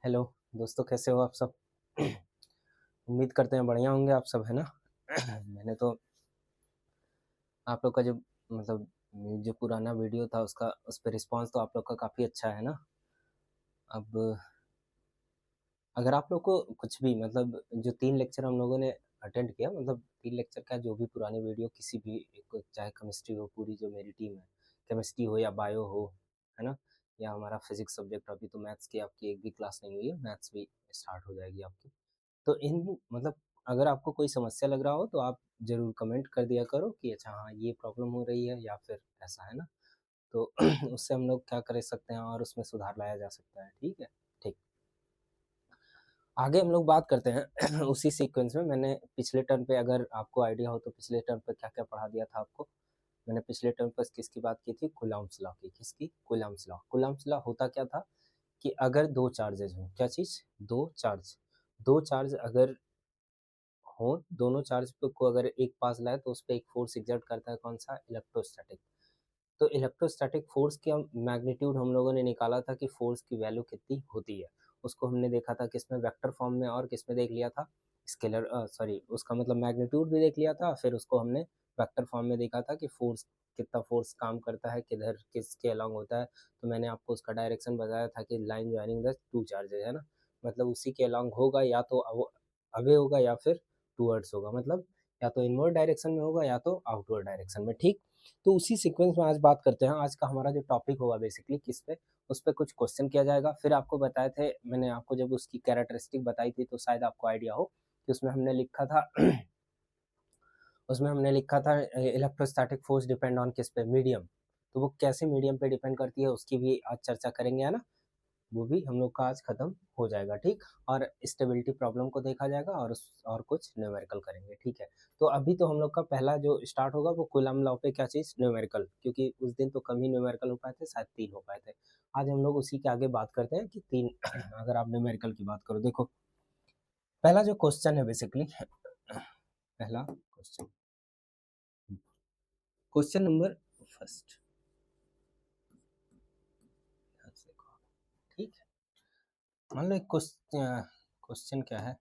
Hello दोस्तों, कैसे हो आप सब? उम्मीद करते हैं बढ़िया होंगे आप सब, है ना? मैंने तो आप लोग का जो मतलब जो पुराना वीडियो था उसका उस पे रिस्पांस तो आप लोग का काफ़ी अच्छा है ना। अब अगर आप लोग को कुछ भी मतलब जो 3 लेक्चर हम लोगों ने अटेंड किया, मतलब 3 लेक्चर का जो भी पुरानी वीडियो किसी भी एक, चाहे केमिस्ट्री हो, पूरी जो मेरी टीम है, केमिस्ट्री हो या बायो हो, है ना? या हमारा फिजिक्स सब्जेक्ट, अभी तो मैथ्स की आपकी एक भी क्लास नहीं हुई है, मैथ्स भी स्टार्ट हो जाएगी आपकी। तो इन मतलब अगर आपको कोई समस्या लग रहा हो तो आप ज़रूर कमेंट कर दिया करो कि अच्छा हाँ, ये प्रॉब्लम हो रही है या फिर ऐसा, है ना? तो उससे हम लोग क्या कर सकते हैं और उसमें सुधार लाया जा सकता है, ठीक है? ठीक। आगे हम लोग बात करते हैं उसी सीक्वेंस में। मैंने पिछले टर्म पे, अगर आपको आइडिया हो तो पिछले टर्म पे क्या-क्या पढ़ा दिया था आपको? मैंने पिछले टर्म पर किसकी बात की थी? कूलम्ब्स लॉ की। किसकी? Coulomb's law. कूलम्ब्स लॉ होता क्या था कि अगर 2 चार्जेज़ हों, क्या चीज़? 2 चार्ज अगर हो, दोनों चार्ज को अगर एक पास लाए तो उसपे एक फोर्स एक्सर्ट करता है, कौन सा? इलेक्ट्रोस्टैटिक। तो इलेक्ट्रोस्टैटिक फोर्स की हम मैग्नीट्यूड हम लोगों ने निकाला था कि फोर्स की वैल्यू कितनी होती है। उसको हमने देखा था किसमें? वेक्टर फॉर्म में। और किसमें देख लिया था? स्केलर सॉरी, उसका मतलब मैग्नीट्यूड भी देख लिया था, फिर उसको हमने वेक्टर फॉर्म में देखा था कि फोर्स कितना फोर्स काम करता है, किधर किसके अलोंग होता है। तो मैंने आपको उसका डायरेक्शन बताया था कि लाइन जॉइनिंग द 2 चार्जेज़, है ना? मतलब उसी के अलोंग होगा, या तो अवे होगा या फिर टुवर्ड्स होगा, मतलब या तो इनवर्ड डायरेक्शन में होगा या तो आउटवर्ड डायरेक्शन में, ठीक? तो उसी सीक्वेंस में आज बात करते हैं। आज का हमारा जो टॉपिक होगा बेसिकली किस पे, उस पे कुछ क्वेश्चन किया जाएगा। फिर आपको बताए थे, मैंने आपको जब उसकी कैरेक्टरिस्टिक बताई थी तो शायद आपको आइडिया हो कि उसमें हमने लिखा था उसमें हमने लिखा था इलेक्ट्रोस्टैटिक फोर्स डिपेंड ऑन किस पे? मीडियम। तो वो कैसे मीडियम पे डिपेंड करती है उसकी भी आज चर्चा करेंगे, है ना? वो भी हम लोग का आज खत्म हो जाएगा, ठीक? और स्टेबिलिटी प्रॉब्लम को देखा जाएगा और कुछ न्यूमेरिकल करेंगे, ठीक है? तो अभी तो हम लोग का पहला जो स्टार्ट होगा वो कूलम्ब लॉ पे, क्या चीज़? न्यूमेरिकल, क्योंकि उस दिन तो कम ही न्यूमेरिकल हो पाए थे, शायद 3 हो पाए थे। आज हम लोग उसी के आगे बात करते हैं कि 3 अगर आप न्यूमेरिकल की बात करो, देखो पहला जो क्वेश्चन है बेसिकली, पहला क्वेश्चन, क्वेश्चन नंबर फर्स्ट, ठीक है? मान लो एक क्वेश्चन क्या है?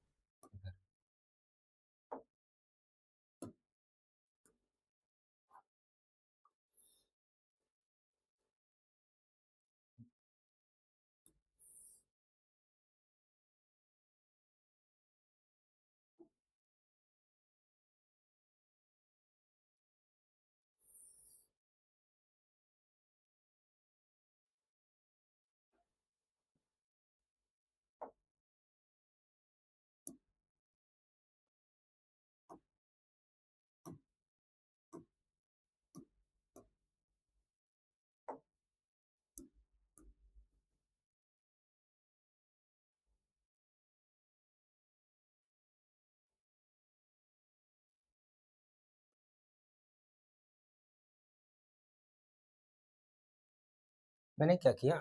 मैंने क्या किया,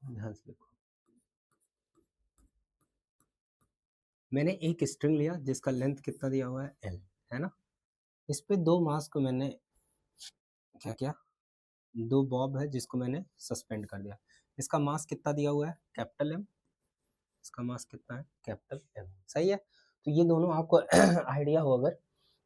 ध्यान से देखो, मैंने एक स्ट्रिंग लिया जिसका लेंथ कितना दिया हुआ है? एल, है ना? इस पे 2 मास को मैंने क्या किया? 2 बॉब है जिसको मैंने सस्पेंड कर दिया। इसका मास कितना दिया हुआ है? Capital M. इसका मास कितना है? Capital M. सही है? तो ये दोनों आपको आइडिया हो अगर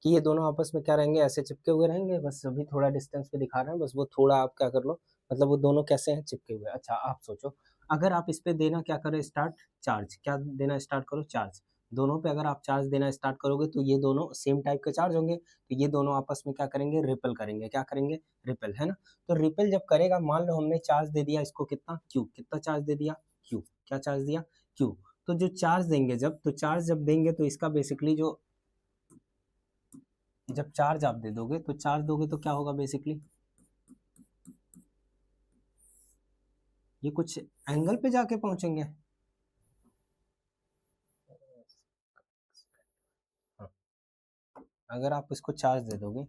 कि ये दोनों आपस में क्या रहेंगे? ऐसे चिपके हुए रहेंगे। बस अभी थोड़ा डिस्टेंस पे दिखा रहे हैं, बस वो थोड़ा आप क्या कर लो, मतलब वो दोनों कैसे हैं? चिपके हुए। अच्छा आप सोचो, अगर आप इस पे देना क्या करो स्टार्ट? चार्ज। क्या देना स्टार्ट करो? चार्ज। दोनों पे अगर आप चार्ज देना स्टार्ट करोगे तो ये दोनों सेम टाइप के चार्ज होंगे, तो ये दोनों आपस में क्या करेंगे? रिपेल करेंगे। क्या करेंगे? रिपेल, है ना? तो रिपेल जब करेगा, मान लो हमने चार्ज दे दिया इसको कितना? क्यू। कितना चार्ज दे दिया? क्यू। क्या चार्ज दिया? क्यू। तो जो चार्ज देंगे जब, तो चार्ज जब देंगे तो इसका बेसिकली जो, जब चार्ज आप दे दोगे तो चार्ज दोगे तो क्या होगा बेसिकली? ये कुछ एंगल पे जाके पहुंचेंगे। हाँ, अगर आप इसको चार्ज दे दोगे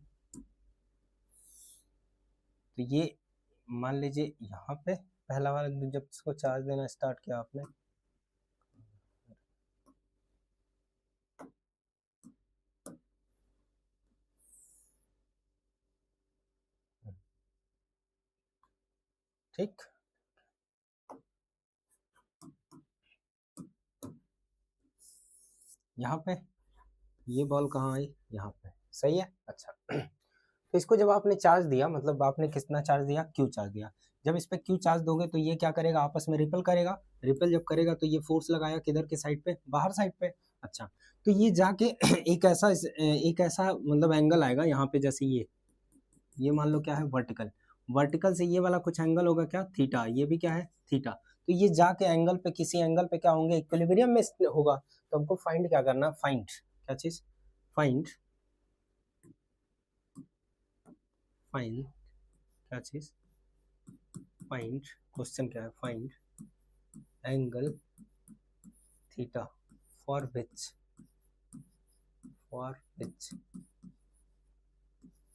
तो ये मान लीजिए यहाँ पे पहला वाला, जब इसको चार्ज देना स्टार्ट किया आपने, ठीक, यहाँ पे ये बॉल कहाँ आई, यहाँ पे, सही है। अच्छा तो इसको जब आपने चार्ज दिया, मतलब आपने कितना चार्ज दिया, क्यू चार्ज दिया। जब इस पे क्यू चार्ज दोगे तो ये क्या करेगा, आपस में रिपल करेगा। रिपल जब करेगा तो ये फोर्स लगाया किधर के साइड पे, बाहर साइड पे। अच्छा तो ये जाके एक ऐसा मतलब एंगल आएगा यहाँ पे, जैसे ये मान लो क्या है, वर्टिकल। वर्टिकल से ये वाला कुछ एंगल होगा क्या, थीटा, ये भी क्या है, थीटा। तो ये जाके एंगल पे, किसी एंगल पे क्या होंगे, इक्विलिब्रियम में होगा। तो हमको फाइंड क्या करना, फाइंड क्या चीज, फाइंड, फाइंड क्या चीज, फाइंड, क्वेश्चन क्या है, find angle theta for which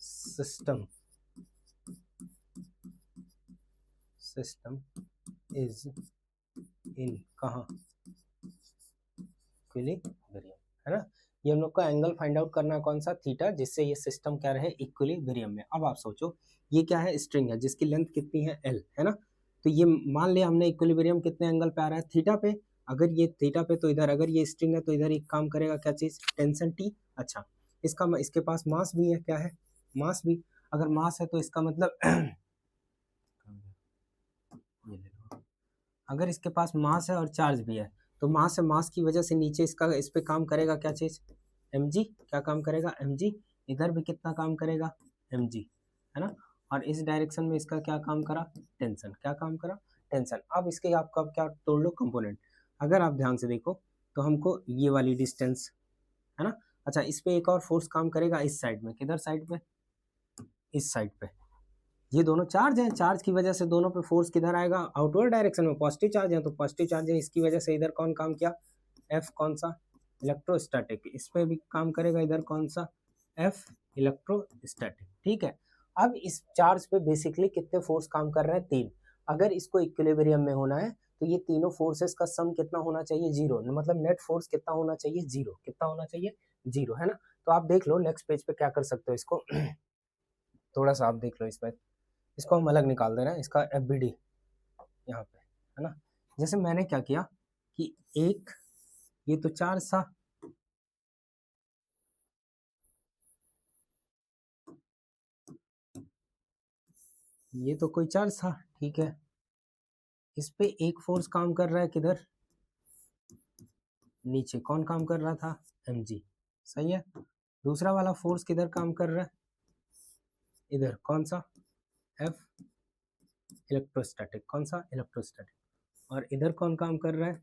system is in कहाँ, इक्विलिब्रियम, है ना। ये हम लोग का एंगल फाइंड आउट करना है, कौन सा, थीटा, जिससे ये सिस्टम क्या रहे, इक्विलिब्रियम में। अब आप सोचो, ये क्या है, स्ट्रिंग है जिसकी लेंथ कितनी है, एल, है ना। तो ये मान लिया हमने इक्विलिब्रियम कितने एंगल पे आ रहा है, थीटा पे। अगर ये थीटा पे तो इधर, अगर ये स्ट्रिंग है तो इधर एक काम करेगा, क्या चीज, टेंशन टी। अच्छा इसके पास मास भी है, क्या है, मास भी। अगर मास है तो इसका मतलब ये ले लो, अगर इसके पास मास है और चार्ज भी है, तो मास है, मास की वजह से नीचे इसका, इस पे काम करेगा क्या चीज, mg, क्या काम करेगा, mg। इधर भी कितना काम करेगा, mg, है ना। और इस डायरेक्शन में इसका क्या काम करा, टेंशन, क्या काम करा, टेंशन। अब इसके आपका क्या तोड़ लो कंपोनेंट। अगर आप ध्यान से देखो तो हमको ये वाली डिस्टेंस, है ना। अच्छा इस पे एक और फोर्स काम करेगा, इस साइड में, किधर साइड पे, इस साइड पे। ये दोनों चार्ज हैं, चार्ज की वजह से दोनों पे फोर्स किधर आएगा, आउटवर्ड डायरेक्शन में, पॉजिटिव चार्ज है तो पॉजिटिव चार्ज है, इसकी वजह से इधर कौन काम किया, एफ, कौन सा, इलेक्ट्रोस्टैटिक। इस पे भी काम करेगा इधर कौन सा, एफ, इलेक्ट्रोस्टैटिक, ठीक है। अब इस चार्ज पे बेसिकली कितने फोर्स काम कर रहे हैं, तीन। अगर इसको इक्विलिब्रियम में होना है तो ये तीनों फोर्सेस का सम कितना होना चाहिए, जीरो, मतलब नेट फोर्स कितना होना चाहिए, जीरो, कितना होना चाहिए, जीरो, है ना। तो आप देख लो नेक्स्ट पेज पे क्या कर सकते हो इसको थोड़ा सा आप देख लो इस पर, इसको हम अलग निकाल दे रहे हैं, इसका एफ बी डी यहाँ पे, है ना। जैसे मैंने क्या किया कि एक, ये तो चार्ज था, ये तो कोई चार्ज था, ठीक है। इस पे एक फोर्स काम कर रहा है किधर, नीचे, कौन काम कर रहा था, mg, सही है। दूसरा वाला फोर्स किधर काम कर रहा है, इधर, कौन सा, f, इलेक्ट्रोस्टैटिक, कौन सा, इलेक्ट्रोस्टैटिक। और इधर कौन काम कर रहा है,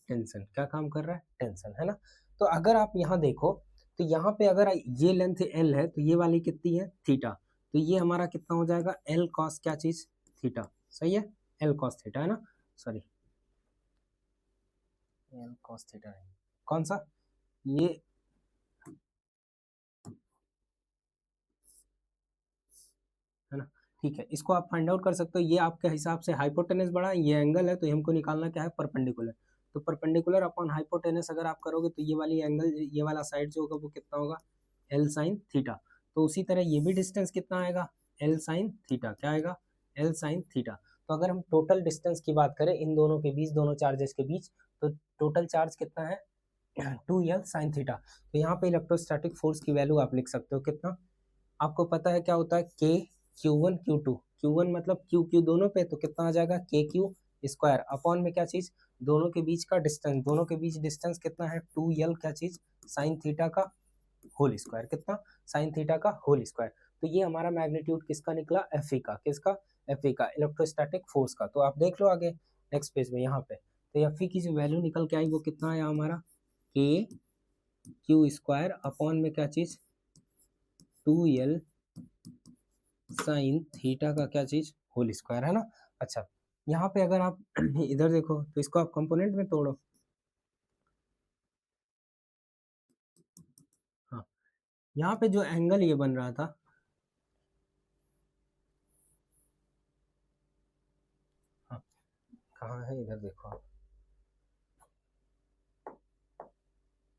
टेंशन, क्या काम कर रहा है, टेंशन, है ना। तो अगर आप यहाँ देखो तो यहाँ पे अगर ये लेंथ l है तो ये वाली कितनी है, थीटा। तो ये हमारा कितना हो जाएगा, l cos क्या चीज, थीटा, सही है, l cos थीटा, है ना, सॉरी, l cos थीटा है, कौन सा, ये, है ना। ठीक है, इसको आप फाइंड आउट कर सकते हो। ये आपके हिसाब से हाइपोटेनस बढ़ा है, ये एंगल है, तो हमको निकालना क्या है, परपेंडिकुलर। तो परपेंडिकुलर अपॉन हाइपोटेनस अगर आप करोगे तो ये वाली एंगल, ये वाला साइड जो होगा वो कितना होगा, एल साइन थीटा। तो उसी तरह ये भी डिस्टेंस कितना आएगा, एल साइन थीटा, क्या आएगा, एल साइन थीटा। तो अगर हम टोटल डिस्टेंस की बात करें इन दोनों के बीच, दोनों चार्जेस के बीच, तो टोटल चार्ज कितना है, 2l साइन थीटा। तो यहाँ पे इलेक्ट्रोस्टैटिक फोर्स की वैल्यू आप लिख सकते हो कितना, आपको पता है क्या होता है, के, Q1 Q2, Q1 मतलब Q दोनों पे, तो कितना आ जाएगा, के क्यू स्क्वायर, अपॉन में क्या चीज, दोनों के बीच का डिस्टेंस, दोनों के बीच डिस्टेंस कितना है, 2l क्या चीज, साइन थीटा का होल स्क्वायर, कितना, साइन थीटा का होल स्क्वायर। तो ये हमारा मैग्नीट्यूड किसका निकला, एफ का, किसका, एफ का, इलेक्ट्रोस्टैटिक फोर्स का। तो आप देख लो आगे नेक्स्ट पेज में यहाँ पे, तो एफ की जो वैल्यू निकल के आई वो कितना आया हमारा, के क्यू स्क्वायर अपॉन में क्या चीज, 2l साइन थीटा का क्या चीज, होल स्क्वायर, है ना। अच्छा यहाँ पे अगर आप इधर देखो तो इसको आप कंपोनेंट में तोड़ो, हाँ, यहाँ पे जो एंगल ये बन रहा था, हाँ, कहाँ है, इधर देखो आप,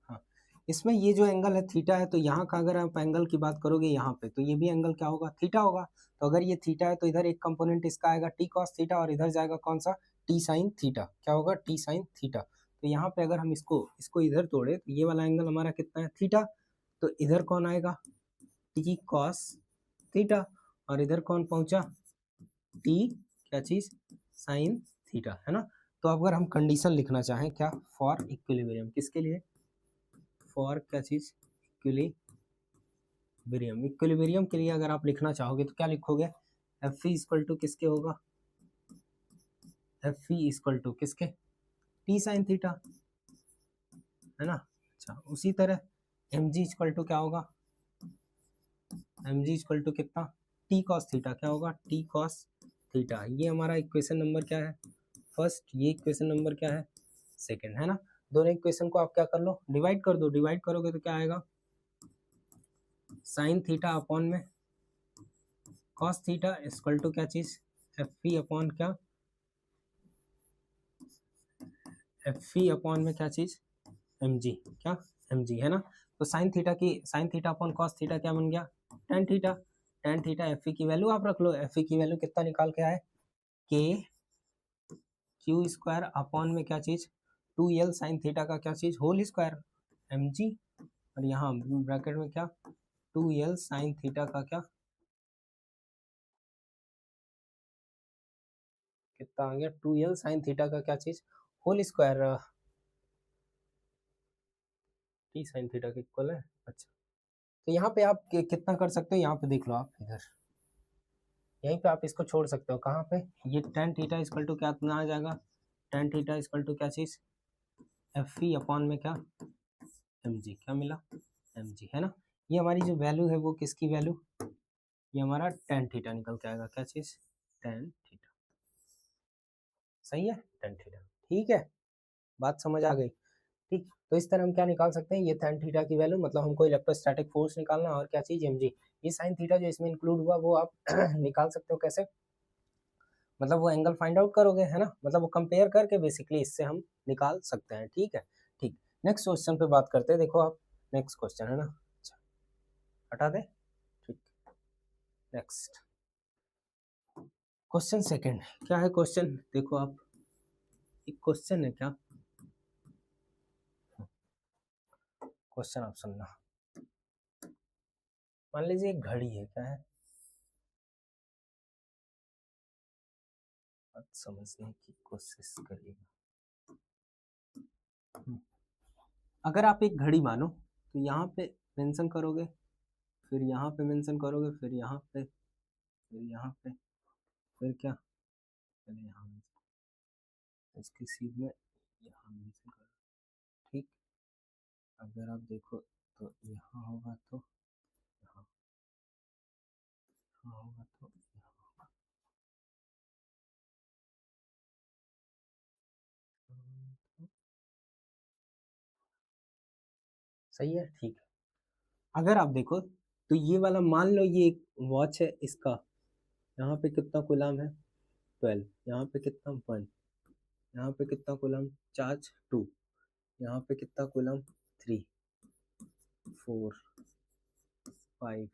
हाँ, इसमें ये जो एंगल है थीटा है, तो यहाँ का अगर आप एंगल की बात करोगे यहाँ पे, तो ये भी एंगल क्या होगा, थीटा होगा। तो अगर ये थीटा है तो इधर एक कंपोनेंट इसका आएगा टी कॉस थीटा, और इधर जाएगा कौन सा, टी साइन थीटा। क्या होगा, टी साइन थीटा। तो यहाँ पे अगर हम इसको इधर तोड़े तो ये वाला एंगल हमारा कितना है, थीटा। तो इधर कौन आएगा, टी कॉस थीटा, और इधर कौन पहुंचा, टी क्या चीज, साइन थीटा, है ना। तो अगर हम कंडीशन लिखना चाहें क्या, फॉर इक्विलिब्रियम, किसके लिए, फॉर क्या चीज, इक्विलिब्रियम, इक्विलिब्रियम के लिए अगर आप लिखना चाहोगे तो क्या लिखोगे, एफ ई इक्वल टू किसके होगा, एफ ई इक्वल टू किसके, टी साइन थीटा, है ना। अच्छा, उसी तरह एम जी इक्वल टू क्या होगा, एम जी इक्वल टू कितना, टी कॉस थीटा, क्या होगा, टी कॉस थीटा। ये हमारा इक्वेशन नंबर क्या है, फर्स्ट, ये इक्वेशन नंबर क्या है, सेकंड, है ना। दोनों इक्वेशन को आप क्या कर लो, डिवाइड कर दो, डिवाइड करोगे तो क्या आएगा, साइन थीटा अपॉन में कॉस थीटा इक्वल टू क्या चीज, एफ ई अपॉन क्या, एफ ई अपॉन में क्या चीज, एम जी, क्या, एम जी, है ना। तो sine theta upon cos theta क्या बन गया, tan theta. Tan theta, F E की वैल्यू आप रख लो, एफ ई की वैल्यू कितना निकाल के आए, के क्यू स्क्वायर अपॉन में क्या चीज, टू एल साइन थीटा का क्या चीज, होल स्क्वायर, एम जी, और यहाँ ब्रैकेट में क्या, टू एल साइन थीटा का क्या, कितना आ गया, टू एल साइन थीटा का क्या चीज, whole square, T sine theta के इक्वल है। अच्छा, तो यहाँ पे आप कितना कर सकते हो, यहाँ पे देख लो आप इधर, यहीं पे आप इसको छोड़ सकते हो, कहाँ पे, ये टेन थीटा इक्वल टू क्या आ जाएगा, टेन थीटा इक्वल टू क्या चीज, एफ ई अपॉन में क्या, एम जी, क्या मिला, एम जी, है ना। ये हमारी जो वैल्यू है वो किसकी वैल्यू, ये हमारा टेन थीटा निकल के आएगा, क्या चीज, टेन थीटा, सही है, टेन थीटा, ठीक है, बात समझ आ गई। ठीक, तो इस तरह हम क्या निकाल सकते हैं, ये tan थीटा की वैल्यू, मतलब हमको इलेक्ट्रोस्टैटिक फोर्स निकालना है, और क्या चीज, mg। ये साइन थीटा जो इसमें इंक्लूड हुआ वो आप निकाल सकते हो कैसे, मतलब वो एंगल फाइंड आउट करोगे, है ना, मतलब वो कंपेयर करके बेसिकली इससे हम निकाल सकते हैं, ठीक है। ठीक, नेक्स्ट क्वेश्चन पे बात करते हैं, देखो आप, नेक्स्ट क्वेश्चन है ना, अच्छा हटा दे, ठीक, नेक्स्ट क्वेश्चन सेकंड, क्या है क्वेश्चन, देखो आप, एक क्वेश्चन है क्या, क्वेश्चन आप सुनना, मान लीजिए एक घड़ी है, क्या है, बात समझने की कोशिश करिएगा। अगर आप एक घड़ी मानो तो यहाँ पे मेंशन करोगे, फिर यहाँ पे मेंशन करोगे, फिर यहाँ पे, फिर यहाँ पे, फिर क्या, पहले यहाँ इसकी सीध में यहाँ मेंशन करो, ठीक। अगर आप देखो तो यहाँ होगा, तो यहाँ, यहाँ होगा तो यहाँ होगा, तो सही है, ठीक है। अगर आप देखो तो ये वाला मान लो ये एक वॉच है, इसका यहाँ पे कितना कूलम है, 12, यहाँ पे कितना 1, यहाँ पे कितना कूलम, चार्ज 2, यहाँ पे कितना कूलम, 3, 4, 5,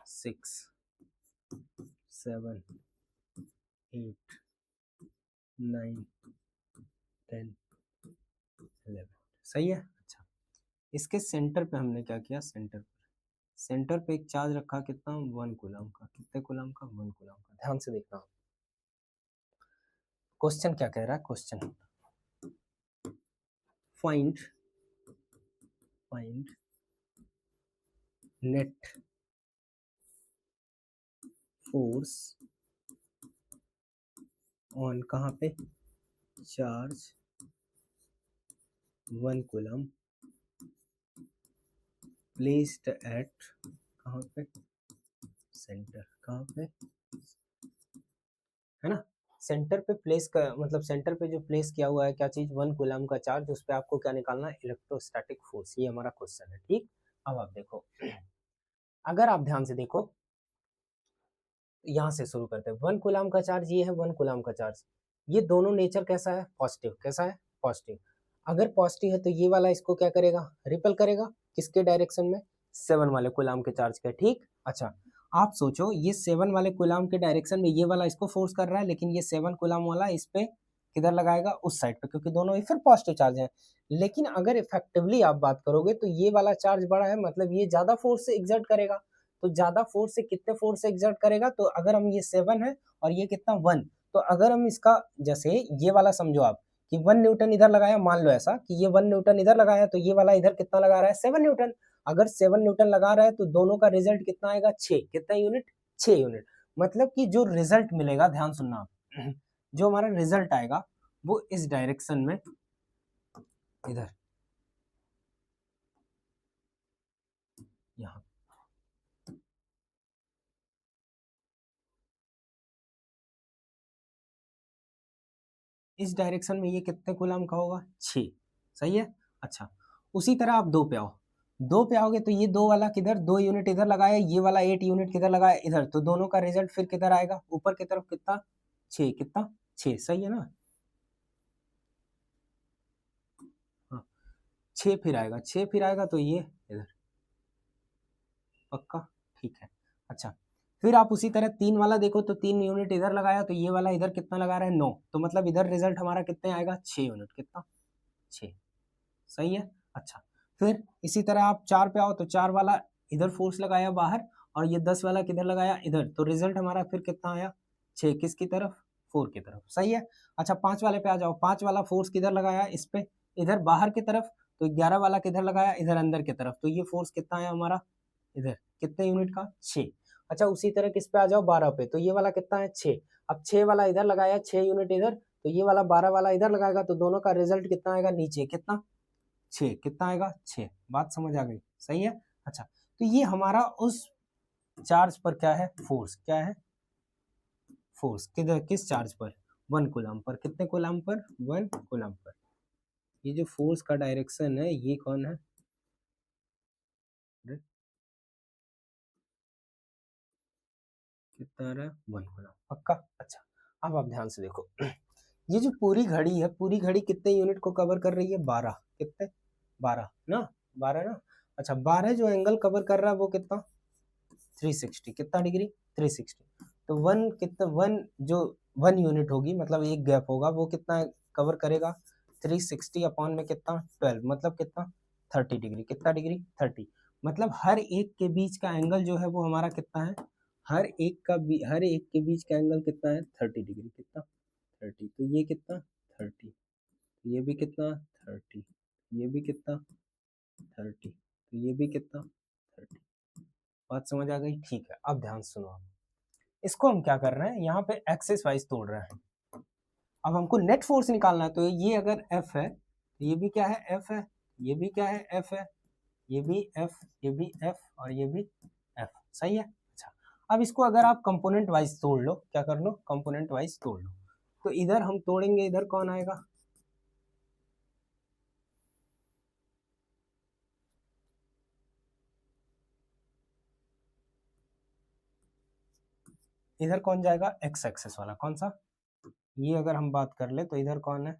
6, 7, 8, 9, 10, 11, सही है। अच्छा, इसके सेंटर पे हमने क्या किया, सेंटर पे एक चार्ज रखा, कितना, 1 कूलम का, कितने कूलम का, 1 कूलम का। ध्यान से देखना, क्वेश्चन क्या कह रहा है, question, find net force on, कहाँ पे, चार्ज 1 कूलम प्लेस्ड एट, कहाँ पे, सेंटर, कहाँ पे, है ना। सेंटर पे प्लेस का मतलब सेंटर पे जो प्लेस किया हुआ है क्या चीज, 1 कूलम का चार्ज, उस पर आपको क्या निकालना है, इलेक्ट्रोस्टैटिक फोर्स, ये हमारा क्वेश्चन है, ठीक। अब आप देखो, अगर आप ध्यान से देखो, यहाँ से शुरू करते हैं, 1 कूलम का चार्ज ये है, 1 कूलम का चार्ज, ये दोनों नेचर कैसा है, पॉजिटिव, कैसा है, पॉजिटिव। अगर पॉजिटिव है तो ये वाला इसको क्या करेगा, रिपेल करेगा, किसके डायरेक्शन में, 7 वाले कूलाम के चार्ज का, ठीक। अच्छा आप सोचो ये 7 वाले कूलाम के डायरेक्शन में ये वाला इसको फोर्स कर रहा है, लेकिन ये 7 कूलाम वाला इस पे किधर लगाएगा, उस साइड पे, क्योंकि दोनों ही फिर पॉजिटिव चार्ज हैं। लेकिन अगर इफेक्टिवली आप बात करोगे तो ये वाला चार्ज बड़ा है, मतलब ये ज्यादा फोर्स से एग्जर्ट करेगा। तो ज्यादा फोर्स से कितने फोर्स से एग्जर्ट करेगा, तो अगर हम ये 7 है और ये कितना 1, तो अगर हम इसका जैसे ये वाला समझो आप कि 1 न्यूटन इधर लगाया, मान लो ऐसा कि ये 1 न्यूटन इधर लगाया, तो ये वाला इधर कितना लगा रहा है, 7 न्यूटन। अगर 7 न्यूटन लगा रहा है तो दोनों का रिजल्ट कितना आएगा, 6, कितना यूनिट, 6 यूनिट। मतलब कि जो रिजल्ट मिलेगा, ध्यान सुनना आप, जो हमारा रिजल्ट आएगा वो इस डायरेक्शन में, इधर, यहाँ, इस डायरेक्शन में ये कितने कूलम का होगा, 6, सही है। अच्छा उसी तरह आप 2 पे आओ, 2 पे आओगे तो ये 2 वाला किधर, 2 यूनिट इधर लगाया, ये वाला 8 यूनिट किधर लगाया, इधर, तो दोनों का रिजल्ट फिर किधर आएगा, ऊपर की तरफ, कितना, 6, कितना, 6, सही है ना। हाँ 6 फिर आएगा, 6 फिर आएगा तो ये इधर, पक्का, ठीक है। अच्छा फिर आप उसी तरह 3 वाला देखो, तो 3 यूनिट इधर लगाया, तो ये वाला इधर कितना लगा रहा है, 9, तो मतलब इधर रिजल्ट हमारा कितने आएगा, 6 यूनिट, कितना, 6, सही है। अच्छा फिर इसी तरह आप 4 पे आओ, तो 4 वाला इधर फोर्स लगाया बाहर, और ये 10 वाला किधर लगाया, इधर, तो रिजल्ट हमारा फिर कितना आया, 6, किसकी तरफ, 4 की तरफ, सही है। अच्छा 5 वाले पे आ जाओ, 5 वाला फोर्स किधर लगाया, इस पे, इधर बाहर की तरफ, तो 11 वाला किधर लगाया, इधर अंदर की तरफ, तो ये फोर्स कितना आया हमारा, इधर, कितने यूनिट का, 6। अच्छा उसी तरह किस पे आ जाओ, 12 पे, तो ये वाला कितना है, 6। अब 6 वाला इधर लगाया, 6 यूनिट इधर, तो ये वाला 12 वाला इधर लगाएगा, तो दोनों का रिजल्ट कितना आएगा, नीचे, कितना, 6, कितना आएगा, 6, बात समझ आ गई, सही है। अच्छा तो ये हमारा उस चार्ज पर क्या है, फोर्स, क्या है, फोर्स, किधर, किस चार्ज पर, 1 कूलम पर, कितने कूलम पर, 1 कूलम पर। ये जो फोर्स का डायरेक्शन है ये कौन है, कितना आ रहा है, 1 कूलम, पक्का। अच्छा अब आप ध्यान से देखो, ये जो पूरी घड़ी है, पूरी घड़ी कितने यूनिट को कवर कर रही है, 12, कितने, 12 ना, 12 ना। अच्छा 12 जो एंगल कवर कर रहा है वो कितना, 360, कितना डिग्री, 360। तो 1 कितना, 1 जो 1 यूनिट होगी, मतलब एक गैप होगा, वो कितना कवर करेगा, 360 अपॉन में कितना, 12, मतलब कितना, 30 डिग्री, कितना डिग्री, 30। मतलब हर एक के बीच का एंगल जो है वो हमारा कितना है, हर एक के बीच का एंगल कितना है, 30 डिग्री, कितना, 30। तो ये कितना, 30, ये भी कितना, 30, ये भी कितना, 30, तो ये भी कितना, 30। बात समझ आ गई, ठीक है। अब ध्यान सुनो आप, इसको हम क्या कर रहे हैं, यहाँ पे एक्सिस वाइज तोड़ रहे हैं। अब हमको नेट फोर्स निकालना है, तो ये अगर F है, तो ये भी क्या है, F है, ये भी क्या है, F है, ये भी F, ये भी F, और ये भी F, सही है। अच्छा अब इसको अगर आप कंपोनेंट वाइज तोड़ लो, क्या कर लो, कंपोनेंट वाइज तोड़ लो, तो इधर हम तोड़ेंगे, इधर कौन आएगा, इधर कौन जाएगा, एक्स एक्सेस वाला, कौन सा, ये अगर हम बात कर ले तो इधर कौन है,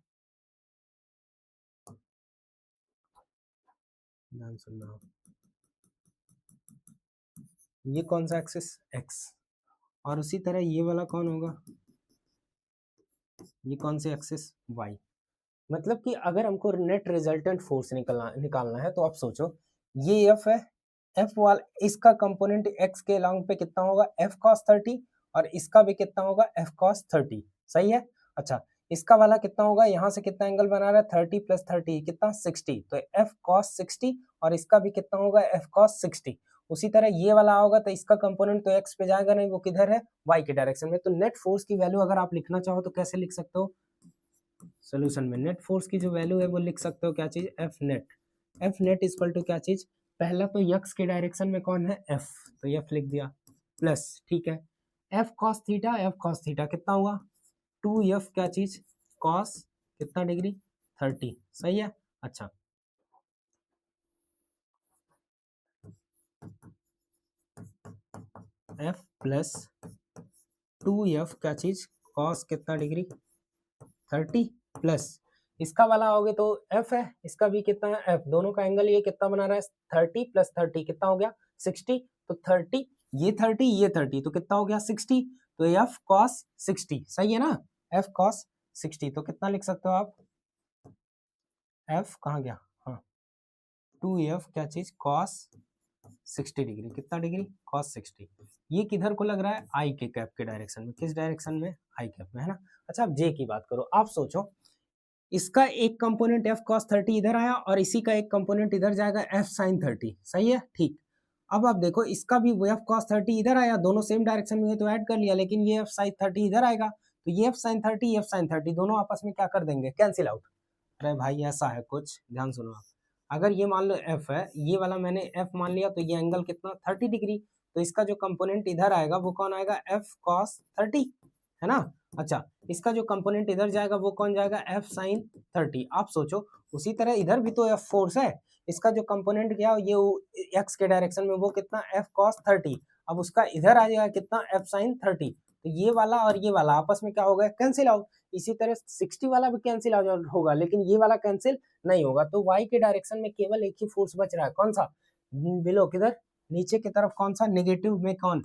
ध्यान सुनना, ये कौन सा एक्सिस, एक्स, और उसी तरह ये वाला कौन होगा, ये कौन सी एक्सिस, वाई। मतलब कि अगर हमको नेट रिजल्टेंट फोर्स निकालना है, तो आप सोचो ये एफ है, एफ वाला इसका कंपोनेंट एक्स के लॉन्ग पे कितना होगा, एफ कॉस 30, और इसका भी कितना होगा, एफ कॉस 30, सही है। अच्छा इसका वाला कितना होगा, यहाँ से कितना एंगल बना रहा है, 30 प्लस 30 कितना, 60, तो एफ कॉस 60, और इसका भी कितना होगा, एफ कॉस 60। उसी तरह ये वाला होगा, तो इसका कंपोनेंट तो एक्स पे जाएगा नहीं, वो किधर है, वाई के डायरेक्शन में। तो नेट फोर्स की वैल्यू अगर आप लिखना चाहो तो कैसे लिख सकते हो, सोल्यूशन में नेट फोर्स की जो वैल्यू है वो लिख सकते हो, क्या चीज, F net, F net equal to क्या चीज, पहला तो यक्स के डायरेक्शन में कौन है, एफ, तो एफ लिख दिया, प्लस, ठीक है, F cos theta, F cos theta कितना हुआ, 2 एफ क्या चीज, कॉस कितना डिग्री, 30, सही है। अच्छा एफ प्लस 2 एफ क्या चीज, कॉस कितना डिग्री, 30, प्लस इसका वाला आओगे तो F है, इसका भी कितना है F, दोनों का एंगल ये कितना बना रहा है 30 + 30 कितना हो गया 60, तो 30 ये 30 ये 30 तो कितना हो गया 60, तो F cos 60 सही है ना, F cos 60 तो कितना लिख सकते हो आप, F कहाँ गया, हाँ 2F क्या चीज cos 60 डिग्री, कितना डिग्री cos 60, ये किधर को लग रहा है आई के कैप के डायरेक्शन में, किस डायरेक्शन में आई कैप में है ना। अच्छा अब जे की बात करो, आप सोचो इसका एक कंपोनेंट f cos 30 इधर आया और इसी का एक कंपोनेंट इधर जाएगा f sin 30 सही है ठीक। अब आप देखो इसका भी f cos 30 इधर आया, दोनों सेम डायरेक्शन में है तो ऐड कर लिया, लेकिन ये f sin 30 इधर आएगा तो ये f sin 30 दोनों आपस में क्या कर देंगे कैंसिल आउट। अरे भाई ऐसा है कुछ, ध्यान सुनो आप, अगर ये मान लो f है, ये वाला मैंने f मान लिया तो ये एंगल कितना 30 डिग्री, तो इसका जो कंपोनेंट इधर आएगा वो कौन आएगा f cos 30 है ना। अच्छा इसका जो कंपोनेंट इधर जाएगा वो कौन जाएगा f sin 30। आप सोचो उसी तरह इधर भी तो f फोर्स है, इसका जो कंपोनेंट क्या ये x के डायरेक्शन में वो कितना f cos 30, अब उसका इधर आ जाएगा कितना f sin 30, तो ये वाला और ये वाला आपस में क्या होगा कैंसिल आउट। इसी तरह 60 वाला भी कैंसिल आउट होगा, लेकिन ये वाला कैंसिल नहीं होगा, तो y के डायरेक्शन में केवल एक ही फोर्स बच रहा है, कौन सा बिलो किधर नीचे की तरफ, कौन सा नेगेटिव में कौन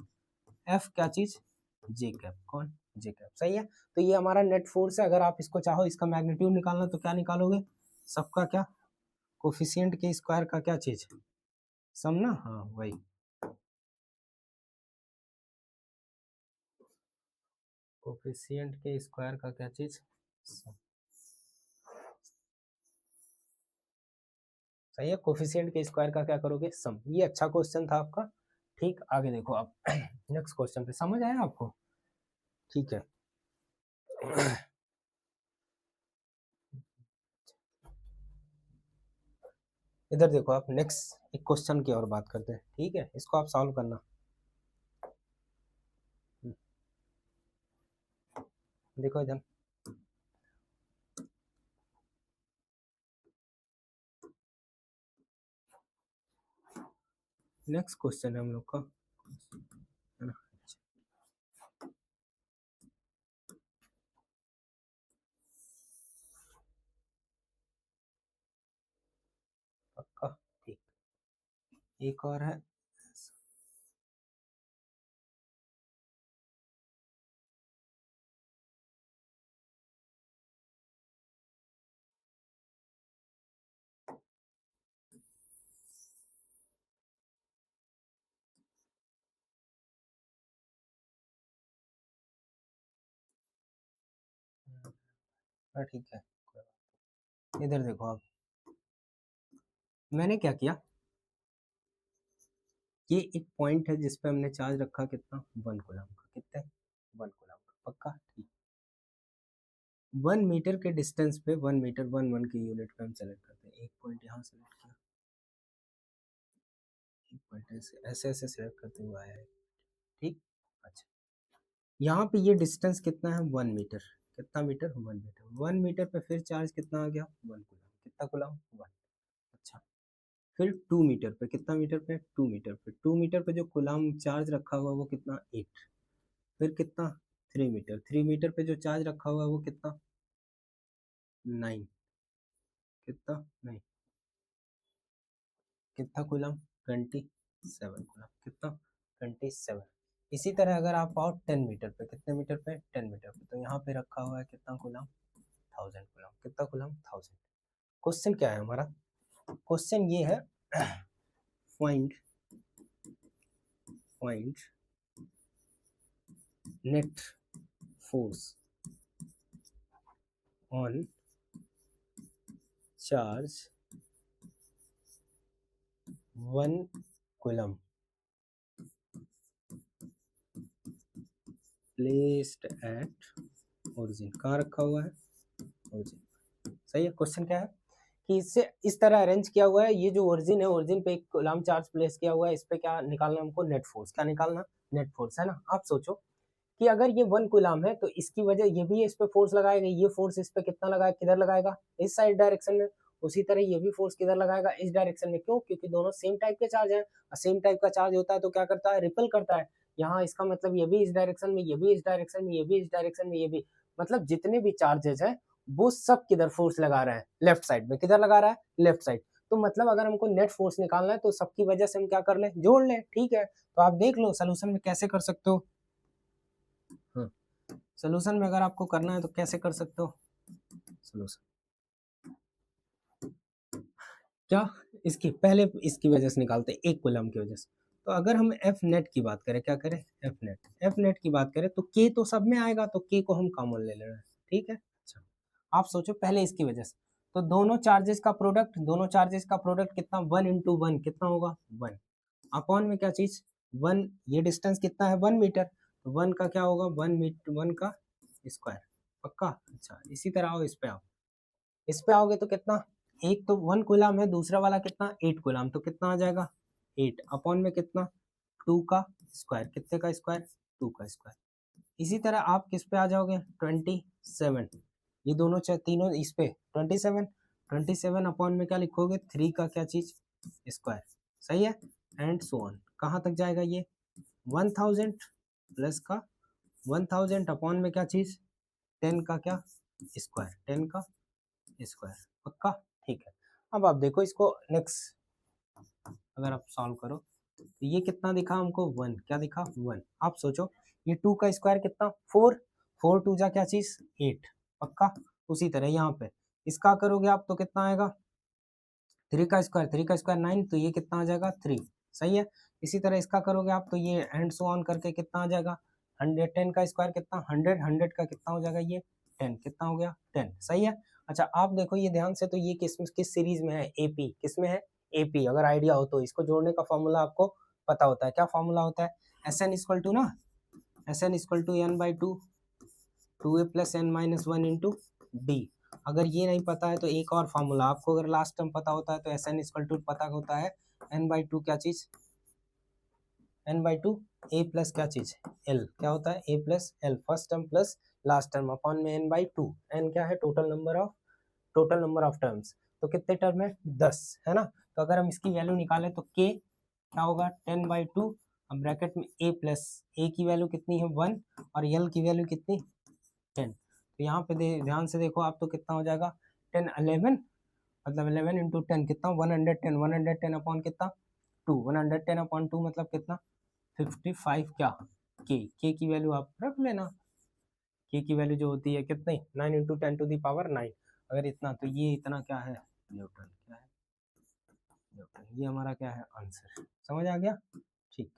f क्या चीज j कैप, कौन j कैप सही है। तो ये हमारा नेट फोर्स है, अगर आप इसको चाहो इसका मैग्नीट्यूड निकालना तो क्या निकालोगे, सबका क्या कोफिशिएंट के स्क्वायर का क्या चीज सम ना, हाँ वही कोफिशिएंट के स्क्वायर का क्या चीज सम, सही है, कोफिशिएंट के स्क्वायर का क्या करोगे सम। ये अच्छा क्वेश्चन था आपका, ठीक आगे देखो आप नेक्स्ट क्वेश्चन पे, समझ आया आपको, ठीक है इधर देखो आप, नेक्स्ट एक क्वेश्चन की और बात करते हैं, ठीक है इसको आप सॉल्व करना। देखो इधर नेक्स्ट क्वेश्चन है हम लोग का, है ना। पक्का ठीक, एक और है, ठीक है इधर देखो आप, मैंने क्या किया, ये एक पॉइंट है जिसपे हमने चार्ज रखा कितना 1 कूलम का, कितने 1 कूलम का, पक्का ठीक। 1 मीटर के डिस्टेंस पे 1 मीटर 1 की यूनिट पे हम सेलेक्ट करते हैं, एक पॉइंट यहाँ सेलेक्ट किया, एक पॉइंट ऐसे ऐसे ऐसे सेलेक्ट करते हुए आया है, ठीक। अच्छा यहाँ पे ये डिस्टेंस कितना है 1 मीटर, कितना मीटर 1 मीटर, 1 मीटर पे फिर चार्ज कितना आ गया 1 कूलम, कितना कूलम 1। अच्छा फिर 2 मीटर पे, कितना मीटर पे 2 मीटर पे, 2 मीटर पे जो कूलम चार्ज रखा हुआ वो कितना 8, फिर कितना 3 मीटर, 3 मीटर पे जो चार्ज रखा हुआ है वो कितना 9, कितना 9, कितना कूलम 27 कूलम, कितना 27। इसी तरह अगर आप आओ 10 मीटर पे, कितने मीटर पे 10 मीटर पे, तो यहाँ पे रखा हुआ है कितना कूलम 1000 कूलम, कितना कूलम 1000। क्वेश्चन क्या है हमारा, क्वेश्चन ये है find find net force on charge 1 coulomb placed at origin, कहाँ रखा हुआ है ओरिजिन, सही है। क्वेश्चन क्या है कि इससे इस तरह अरेंज किया हुआ है, ये जो ओरिजिन है ओरिजिन पे एक कूलम चार्ज प्लेस किया हुआ है, इस पे क्या निकालना हमको नेट फोर्स, क्या निकालना नेट फोर्स है ना। आप सोचो कि अगर ये 1 कूलम है तो इसकी वजह ये भी इस पे फोर्स लगाएगा, ये फोर्स इस पे कितना लगाएगा, किधर लगाएगा इस साइड डायरेक्शन में, उसी तरह ये भी फोर्स किधर लगाएगा इस डायरेक्शन में, क्यों क्योंकि दोनों सेम टाइप के चार्ज है, सेम टाइप का चार्ज होता है तो क्या करता है रिपल करता है। यहाँ इसका मतलब ये भी इस डायरेक्शन में, ये भी इस डायरेक्शन में, ये भी इस डायरेक्शन में, ये भी, मतलब जितने भी चार्जेस है वो सब किधर फोर्स लगा रहा है, लेफ्ट साइड में। किधर लगा रहा है, लेफ्ट साइड। तो मतलब अगर हमको नेट फोर्स निकालना है तो सबकी वजह से हम क्या कर लें, जोड़ लें, ठीक है। तो आप देख लो सोल्यूशन में कैसे कर सकते हो। हाँ, सोल्यूशन में अगर आपको करना है तो कैसे कर सकते हो सोल्यूशन, क्या इसकी पहले इसकी वजह से निकालते हैं, एक कूलम की वजह से। तो अगर हम एफ नेट की बात करें, क्या करें, एफ नेट की बात करें तो के तो सब में आएगा, तो के को हम कॉमन ले ले रहे हैं, ठीक है। अच्छा, आप सोचो पहले इसकी वजह से, तो दोनों चार्जेस का प्रोडक्ट, दोनों चार्जेस का प्रोडक्ट कितना, 1 इंटू 1 कितना होगा, 1 अपॉन में क्या चीज, 1, ये डिस्टेंस कितना है 1 मीटर, तो 1 का क्या होगा, 1 मीटर 1 का स्क्वायर, पक्का। अच्छा, इसी तरह आओ इस पे, आओ इस पे आओगे तो कितना, एक तो 1 कूलम है, दूसरा वाला कितना 8 कूलम, तो कितना आ जाएगा 8 अपॉन में कितना 2 का स्क्वायर, कितने का स्क्वायर, 2 का स्क्वायर। इसी तरह आप किस पे आ जाओगे, 27, ये दोनों तीनों इस पे 27 अपॉन में क्या लिखोगे, 3 का क्या चीज, स्क्वायर, सही है। एंड सो ऑन, कहाँ तक जाएगा ये, 1000 प्लस का 1000 अपॉन में क्या चीज, 10 का क्या स्क्वायर, 10 का स्क्वायर, पक्का, ठीक है। अब आप देखो इसको नेक्स्ट, अगर आप सॉल्व करो तो ये कितना दिखा हमको, 1, क्या दिखा 1। आप सोचो ये 2 का स्क्वायर कितना, 4, 4 2 जा क्या चीज 8, पक्का। उसी तरह यहाँ पे इसका करोगे आप तो कितना आएगा, 3 का स्क्वायर, 3 का स्क्वायर 9, तो ये कितना आ जाएगा 3, सही है। इसी तरह इसका करोगे आप तो ये एंड सो ऑन करके कितना आ जाएगा, 110 का स्क्वायर कितना 100, 100 का कितना हो जाएगा ये 10, कितना हो गया 10, सही है। अच्छा, आप देखो ये ध्यान से, तो ये किस सीरीज में है, एपी, किस में है, एपी। अगर आइडिया हो तो इसको जोड़ने का फॉर्मूला आपको पता होता है, क्या फॉर्मूला होता है, एस एन इक्वल टू ना, S N equal to N by two A plus N minus 1 into D. अगर ये नहीं पता है तो एक और फॉर्मूला आपको, अगर लास्ट टर्म पता होता है तो एस एन इक्वल टू पता होता है एन बाई टू क्या चीज, n by two A plus क्या चीज, एल, क्या होता है a plus l, first term plus last term upon में एन बाई टू। एन क्या है, टोटल नंबर ऑफ टर्म्स, तो कितने टर्म है 10, है ना। तो अगर हम इसकी वैल्यू निकालें तो के क्या होगा 10/2, अब ब्रैकेट में ए प्लस, ए की वैल्यू कितनी है 1 और एल की वैल्यू कितनी 10। तो यहाँ पे ध्यान से देखो आप, तो कितना हो जाएगा 10 11, मतलब 11 इंटू 10 कितना 110, 110 अपॉन कितना 2, 110 अपॉन 2 मतलब कितना 55, क्या के की वैल्यू आप रख लेना, के की वैल्यू जो होती है कितनी 9 इंटू 10 टू दी पावर 9, अगर इतना, तो ये इतना क्या है न्यूटन, क्या है न्यूटन, ये हमारा क्या है आंसर, समझ आ गया, ठीक।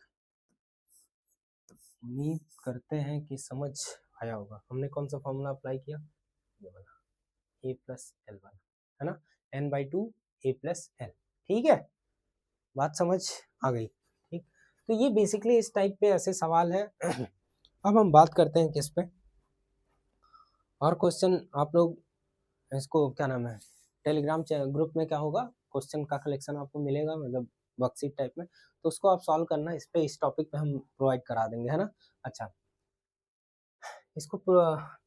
उम्मीद करते हैं कि समझ आया होगा। हमने कौन सा फॉर्मूला अप्लाई किया, ये वाला, ए प्लस एल वाला, है ना, N by two A plus L, ठीक है, बात समझ आ गई, ठीक। तो ये बेसिकली इस टाइप पे ऐसे सवाल है। अब हम बात करते हैं किस पे, और क्वेश्चन आप लोग इसको क्या नाम है, टेलीग्राम ग्रुप में क्या होगा, क्वेश्चन का कलेक्शन आपको मिलेगा, मतलब वर्कशीट टाइप में, तो उसको आप सॉल्व करना, इस पे इस टॉपिक पे हम प्रोवाइड करा देंगे, है ना। अच्छा, इसको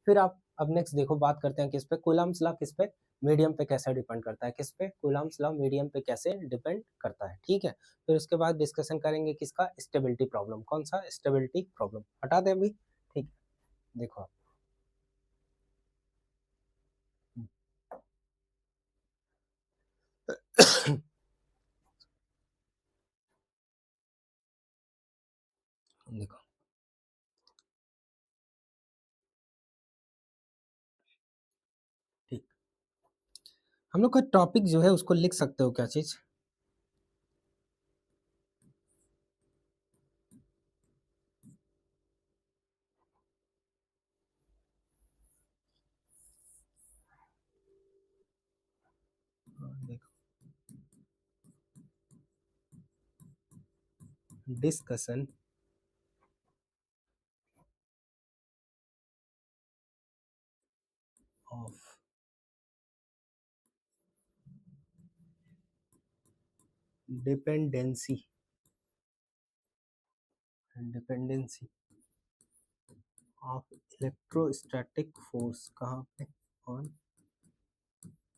फिर आप अब नेक्स्ट देखो, बात करते हैं किस पे, कूलम्ब्स लॉ किस पे, मीडियम पे कैसे डिपेंड करता है, किस पे, कूलम्ब्स लॉ मीडियम पे कैसे डिपेंड करता है, ठीक है। फिर उसके बाद डिस्कशन करेंगे किसका, स्टेबिलिटी प्रॉब्लम, कौन सा, स्टेबिलिटी प्रॉब्लम, हटा दें अभी, ठीक है। देखो आप देखो, ठीक, हम लोग का टॉपिक जो है उसको लिख सकते हो क्या चीज, देखो, discussion of dependency of electrostatic force, कहाँ पे, ऑन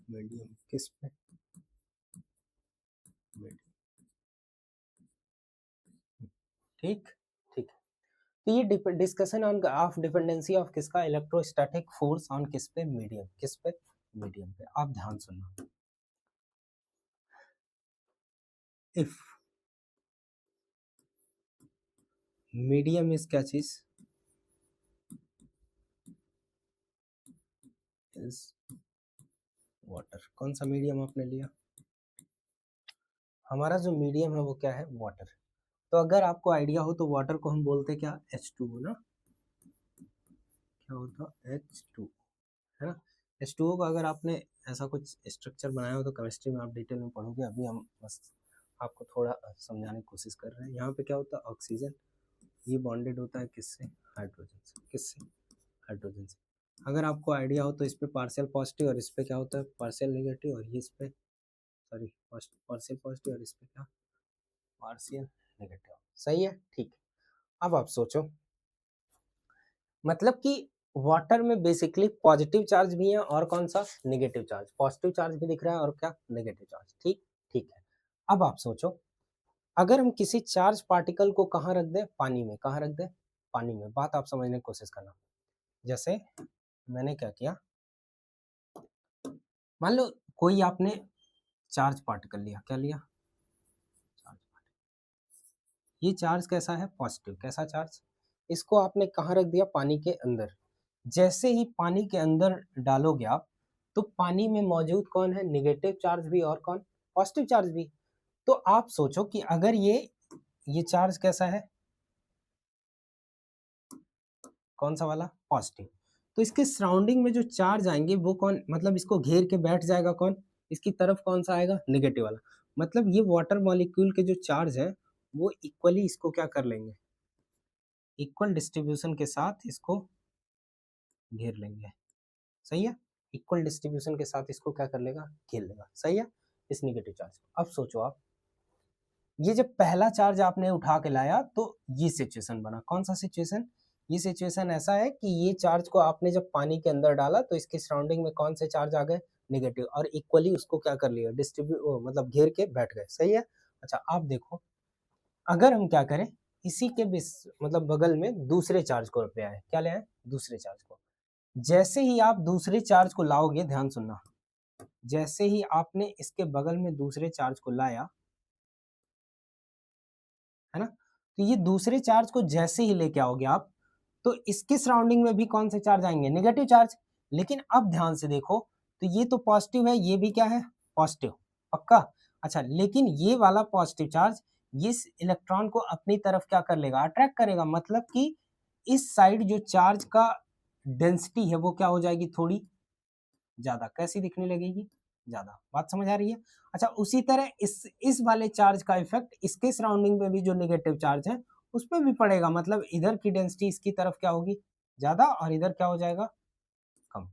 मीडियम, किस पे, मीडियम, ठीक, ठीक है। तो ये discussion on off dependency of किसका, इलेक्ट्रोस्टैटिक फोर्स ऑन किस पे, मीडियम, किस पे, मीडियम पे। आप ध्यान सुनना, इफ मीडियम इज क्या चीज, इज वाटर। कौन सा मीडियम आपने लिया, हमारा जो मीडियम है वो क्या है, वाटर। तो अगर आपको आइडिया हो तो वाटर को हम बोलते क्या, H2O ना, क्या होता, H2, है ना। H2O का अगर आपने ऐसा कुछ स्ट्रक्चर बनाया हो तो केमिस्ट्री में आप डिटेल में पढ़ोगे, अभी हम बस आपको थोड़ा समझाने की कोशिश कर रहे हैं। यहाँ पे क्या होता है, ऑक्सीजन, ये बॉन्डेड होता है किससे, हाइड्रोजन से, किससे, हाइड्रोजन से। अगर आपको आइडिया हो तो इस पे पार्शियल पॉजिटिव और इस पे क्या होता है, पार्शियल नेगेटिव, और ये इस पे, सॉरी, पार्शियल पॉजिटिव और इस पे क्या, पार्शियल नेगेटिव। सही है, ठीक। अब आप सोचो, मतलब कि वाटर में बेसिकली पॉजिटिव चार्ज भी है और कौन सा, नेगेटिव चार्ज। पॉजिटिव चार्ज भी दिख रहा है और क्या, नेगेटिव चार्ज। ठीक, ठीक है। अब आप सोचो, अगर हम किसी चार्ज पार्टिकल को कहाँ रख दें, पानी में, कहाँ रख दें, पानी में। बात आप समझने की कोशिश करना। जैसे मैंने क्या किया, मान लो कोई आपने चार्ज पार्टिकल लिया, क्या लिया, चार्ज पार्टिकल। ये चार्ज कैसा है, पॉजिटिव। कैसा चार्ज, इसको आपने कहाँ रख दिया, पानी के अंदर। जैसे ही पानी के अंदर डालोगे आप, तो पानी में मौजूद कौन है, नेगेटिव चार्ज भी और कौन, पॉजिटिव चार्ज भी। तो आप सोचो कि अगर ये चार्ज कैसा है, कौन सा वाला, पॉजिटिव। तो इसके सराउंडिंग में जो चार्ज आएंगे वो कौन, मतलब इसको घेर के बैठ जाएगा कौन, इसकी तरफ कौन सा आएगा, नेगेटिव वाला। मतलब ये वाटर मॉलिक्यूल के जो चार्ज है वो इक्वली इसको क्या कर लेंगे, इक्वल डिस्ट्रीब्यूशन के साथ इसको घेर लेंगे। सही है, इक्वल डिस्ट्रीब्यूशन के साथ इसको क्या कर लेगा, घेर लेगा। सही है, इस नेगेटिव चार्ज को। अब सोचो आप, ये जब पहला चार्ज आपने उठा के लाया तो ये सिचुएशन बना, कौन सा सिचुएशन, ये सिचुएशन ऐसा है कि ये चार्ज को आपने जब पानी के अंदर डाला तो इसके सराउंडिंग में कौन से चार्ज आ गए, नेगेटिव, और इक्वली उसको क्या कर लिया, डिस्ट्रीब्यूट, मतलब घेर के बैठ गए। सही है। अच्छा, आप देखो, अगर हम क्या करें, इसी के मतलब बगल में दूसरे चार्ज को ले आए, क्या ले आए, दूसरे चार्ज को। जैसे ही आप दूसरे चार्ज को लाओगे, ध्यान सुनना, जैसे ही आपने इसके बगल में दूसरे चार्ज को लाया, है ना, तो ये दूसरे चार्ज को जैसे ही लेके आओगे आप, तो इसके सराउंडिंग में भी कौन से चार्ज आएंगे, नेगेटिव चार्ज। लेकिन अब ध्यान से देखो, तो ये तो पॉजिटिव है, ये भी क्या है, पॉजिटिव, पक्का। अच्छा, लेकिन ये वाला पॉजिटिव चार्ज इस इलेक्ट्रॉन को अपनी तरफ क्या कर लेगा, अट्रैक्ट करेगा। मतलब कि इस साइड जो चार्ज का डेंसिटी है वो क्या हो जाएगी, थोड़ी ज्यादा। कैसी दिखने लगेगी, ज्यादा। बात समझ आ रही है। अच्छा, उसी तरह इस वाले चार्ज का इफेक्ट इसके सराउंडिंग में भी जो नेगेटिव चार्ज है उस पर भी पड़ेगा। मतलब इधर की डेंसिटी इसकी तरफ क्या होगी, ज्यादा, और इधर क्या हो जाएगा, कम।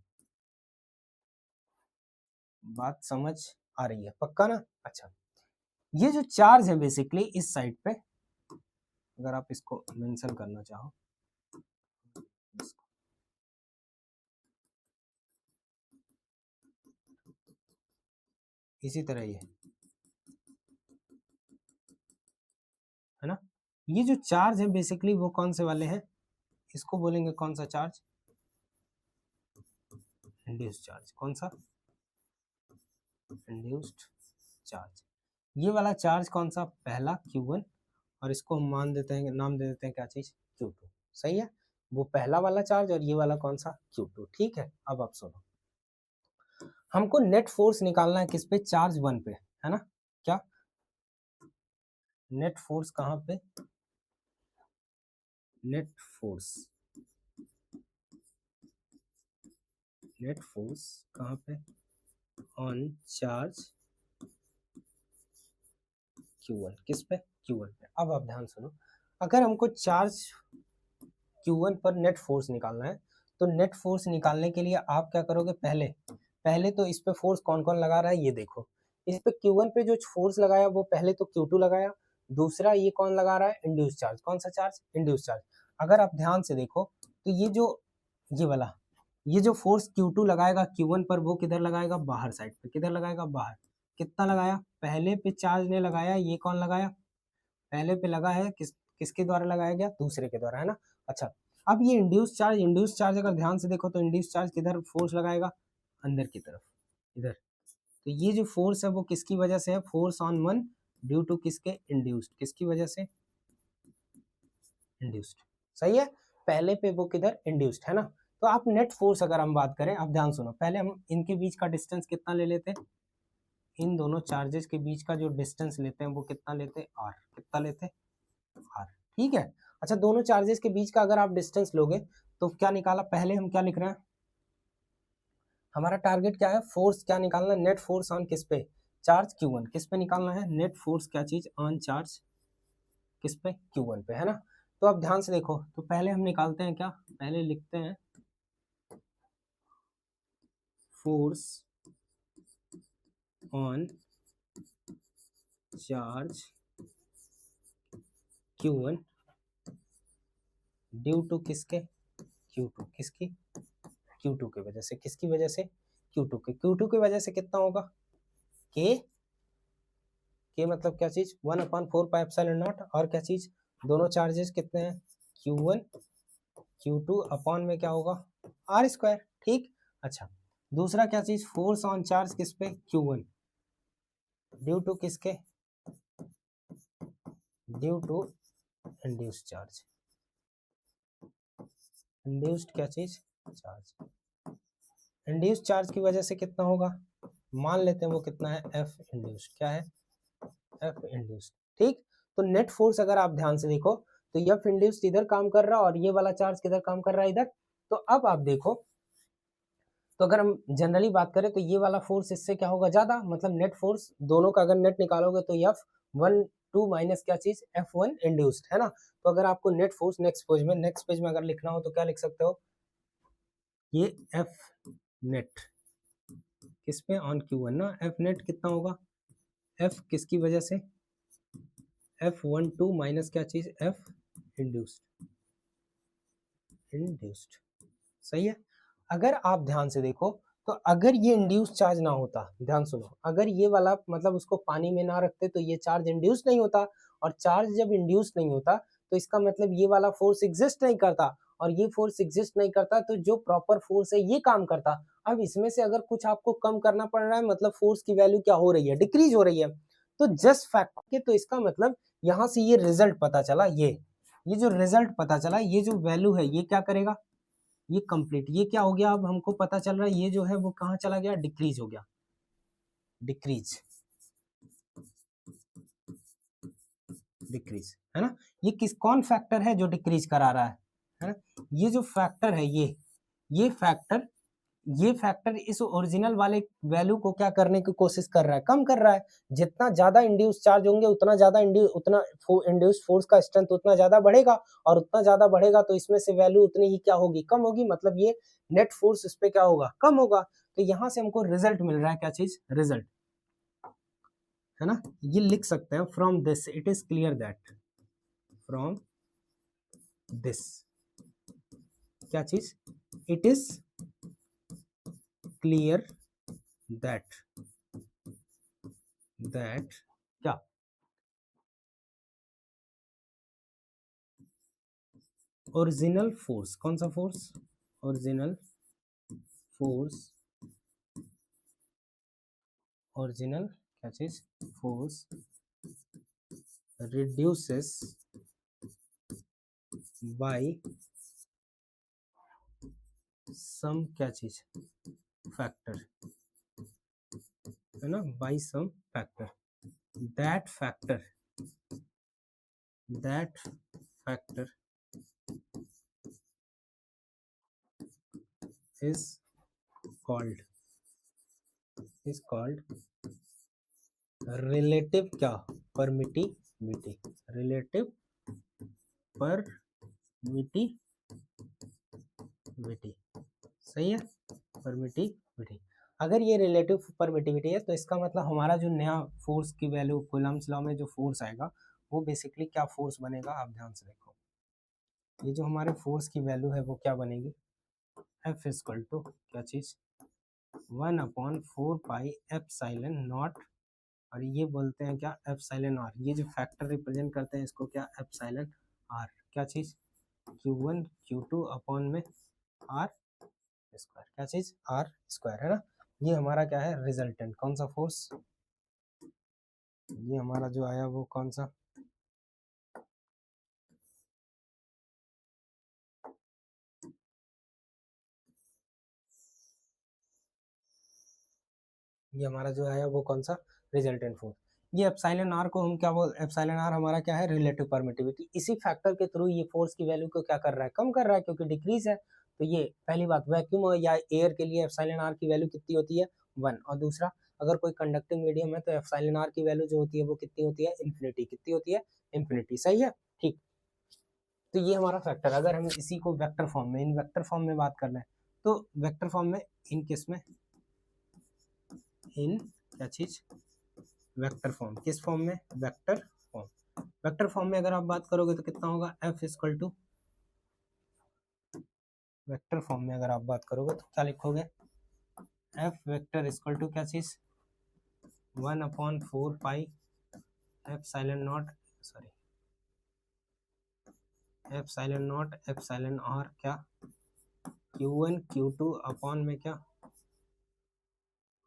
बात समझ आ रही है, पक्का ना। अच्छा, ये जो चार्ज है बेसिकली इस साइड पे, अगर आप इसको मेंशन करना चाहो, इसी तरह ये है ना, ये जो चार्ज है बेसिकली वो कौन से वाले हैं, इसको बोलेंगे कौन सा चार्ज, इंड्यूस्ड चार्ज। कौन सा, इंड्यूस्ड चार्ज। ये वाला चार्ज कौन सा, पहला Q1, और इसको हम मान देते हैं, नाम दे देते हैं क्या चीज, Q2। सही है, वो पहला वाला चार्ज और ये वाला कौन सा, Q2। ठीक है। अब आप सुनो, हमको नेट फोर्स निकालना है किस पे, चार्ज 1 पे, है ना। क्या, नेट फोर्स कहाँ पे, नेट फोर्स, नेट फोर्स कहाँ पे, ऑन चार्ज Q1, किस पे, Q1 पे। अब आप ध्यान सुनो, अगर हमको चार्ज Q1 पर नेट फोर्स निकालना है, तो नेट फोर्स निकालने के लिए आप क्या करोगे, पहले पहले तो इस पे फोर्स कौन कौन लगा रहा है ये देखो। इस पे Q1 पे जो फोर्स लगाया वो पहले तो Q2 लगाया, दूसरा ये कौन लगा रहा है, इंड्यूस चार्ज। कौन सा चार्ज, इंड्यूस चार्ज। अगर आप ध्यान से देखो तो ये वाला ये जो फोर्स Q2 लगाएगा Q1 पर, वो किधर लगाएगा, बाहर साइड पे। किधर लगाएगा, बाहर। कितना लगाया, पहले पे चार्ज ने लगाया, ये कौन लगाया, पहले पे लगा है, किसके द्वारा लगाया गया, दूसरे के द्वारा, है ना। अच्छा, अब ये इंड्यूस चार्ज अगर ध्यान से देखो तो इंड्यूस चार्ज किधर फोर्स लगाएगा, अंदर की तरफ, इधर। तो ये जो फोर्स है वो किसकी वजह से है, force on one due to किसके, इंड्यूस्ड, किसकी वजह से, इंड्यूस्ड। सही है, पहले पे वो किधर, इंड्यूस्ड है ना। तो आप नेट फोर्स अगर हम बात करें, आप ध्यान सुनो, पहले हम इनके बीच का डिस्टेंस कितना ले लेते हैं, इन दोनों चार्जेस के बीच का जो डिस्टेंस लेते हैं वो कितना लेते हैं, आर, कितना लेते हैं, आर, ठीक है। अच्छा, दोनों चार्जेस के बीच का अगर आप डिस्टेंस लोगे तो क्या निकाला, पहले हम क्या लिख रहे हैं, हमारा टारगेट क्या है, फोर्स क्या निकालना है, नेट फोर्स ऑन किस पे, चार्ज Q1, किस पे निकालना है, नेट फोर्स क्या चीज, ऑन चार्ज किस पे, Q1 पे, है ना। तो अब ध्यान से देखो, तो पहले हम निकालते हैं क्या, पहले लिखते हैं force on charge Q1 due to किसके, Q2, किसकी, Q2 की वजह से, किसकी वजह से, Q2 की वजह से कितना होगा, के मतलब क्या चीज, 1/4πε0, और क्या चीज, दोनों चार्जेस कितने हैं, Q1 Q2, अपॉन में क्या होगा, आर स्क्वायर, ठीक। अच्छा, दूसरा क्या चीज, फोर्स ऑन चार्ज किस पे, Q1 ड्यू टू किसके, due to induced charge, induced क्या चीज, चार्ज, इंड्यूस्ड चार्ज की वजह से कितना होगा, मान लेते हैं वो कितना है, एफ इंड्यूस्ड, क्या है, एफ इंड्यूस्ड, ठीक। तो नेट फोर्स अगर आप ध्यान से देखो तो एफ इंड्यूस्ड इधर काम कर रहा है और ये वाला चार्ज किधर काम कर रहा है, इधर। तो अब आप देखो, तो अगर हम जनरली बात करें तो ये वाला फोर्स इससे क्या होगा, ज्यादा, मतलब नेट फोर्स दोनों का अगर नेट निकालोगे तो एफ वन टू माइनस क्या चीज, F1 इंड्यूस्ड, है ना। तो अगर आपको नेट फोर्स नेक्स्ट पेज में अगर लिखना हो तो क्या लिख सकते हो, ये एफ नेट किस पे, ऑन Q1 ना, एफ नेट कितना होगा, एफ किसकी वजह से, F12 माइनस क्या चीज, एफ इंड्यूस्ड, इंड्यूस्ड, सही है। अगर आप ध्यान से देखो तो अगर ये इंड्यूस चार्ज ना होता, ध्यान सुनो, अगर ये वाला मतलब उसको पानी में ना रखते तो ये चार्ज इंड्यूस नहीं होता, और चार्ज जब इंड्यूस नहीं होता तो इसका मतलब ये वाला फोर्स एग्जिस्ट नहीं करता, और ये फोर्स एग्जिस्ट नहीं करता तो जो प्रॉपर फोर्स है ये काम करता। अब इसमें से अगर कुछ आपको कम करना पड़ रहा है, मतलब फोर्स की वैल्यू क्या हो रही है, डिक्रीज हो रही है, तो जस्ट फैक्ट के, तो इसका मतलब यहाँ से ये रिजल्ट पता चला, ये जो रिजल्ट पता चला, ये जो वैल्यू है ये क्या करेगा, ये कंप्लीट, ये क्या हो गया, अब हमको पता चल रहा है ये जो है वो कहाँ चला गया, डिक्रीज हो गया, डिक्रीज, डिक्रीज, है ना। ये कौन फैक्टर है जो डिक्रीज करा रहा है ना, ये जो फैक्टर है ये फैक्टर, ये फैक्टर इस ओरिजिनल वाले वैल्यू को क्या करने की कोशिश कर रहा है, कम कर रहा है। जितना ज्यादा इंड्यूस चार्ज होंगे उतना ज्यादा उतना इंड्यूस फोर्स का स्ट्रेंथ उतना ज्यादा बढ़ेगा, और उतना ज्यादा बढ़ेगा तो इसमें से वैल्यू उतनी ही क्या होगी, कम होगी, मतलब ये नेट फोर्स इस पे क्या होगा, कम होगा। तो यहाँ से हमको रिजल्ट मिल रहा है, क्या चीज, रिजल्ट, है ना। ये लिख सकते हैं, from this it is clear that, from this क्या चीज, इट इज क्लियर दैट, क्या, ओरिजिनल फोर्स, कौन सा फोर्स, ओरिजिनल फोर्स, ओरिजिनल क्या चीज, फोर्स रिड्यूसेस बाय सम क्या चीज, फैक्टर, है ना, by some factor, that factor, that factor is called, is called relative क्या, permittivity, relative permittivity, सही है, permittivity। अगर ये रिलेटिव परमिटिविटी है तो इसका मतलब हमारा जो नया फोर्स की वैल्यू, कूलम्ब्स लॉ में जो फोर्स आएगा वो बेसिकली क्या फोर्स बनेगा, आप ध्यान से देखो, ये जो हमारे फोर्स की वैल्यू है वो क्या बनेगी, एफ इक्वल टू क्या चीज, 1/4πε0, और ये बोलते हैं क्या, एप्सिलॉन आर, ये जो फैक्टर रिप्रेजेंट करते हैं इसको क्या, एप्सिलॉन आर, क्या चीज, Q1 Q2 अपॉन में R स्क्वायर, क्या चीज R स्क्वायर है ना। ये हमारा क्या है रिजल्टेंट, कौन सा फोर्स, ये हमारा जो आया वो कौन सा, ये हमारा जो आया वो कौन सा रिजल्टेंट फोर्स। ये एप्सिलॉन आर को हम क्या बोल, एप्सिलॉन आर हमारा क्या है रिलेटिव परमिटिविटी, इसी फैक्टर के थ्रू ये फोर्स की वैल्यू को क्या कर रहा है कम कर रहा है क्योंकि डिक्रीज है। तो ये पहली बात, वैक्यूम या एयर के लिए एप्सिलॉन आर की वैल्यू कितनी होती है 1, और दूसरा अगर कोई कंडक्टिंग मीडियम है तो एप्सिलॉन आर की वैल्यू जो होती है वो कितनी होती है इन्फिनिटी, कितनी होती है इन्फिनिटी, सही है ठीक। तो ये हमारा फैक्टर, अगर हम इसी को वेक्टर फॉर्म में, इन वेक्टर फॉर्म में बात कर रहे हैं तो वेक्टर फॉर्म में इन किस में, इन क्या चीज वेक्टर फॉर्म, किस फॉर्म में वेक्टर फॉर्म, वेक्टर फॉर्म में अगर आप बात करोगे तो कितना होगा F equal to, vector form में अगर आप बात करोगे तो क्या लिखोगे एफ वेक्टर इक्वल टू क्या चीज 1/4 pi epsilon naught, sorry epsilon naught epsilon R क्या Q1 Q2 अपॉन में क्या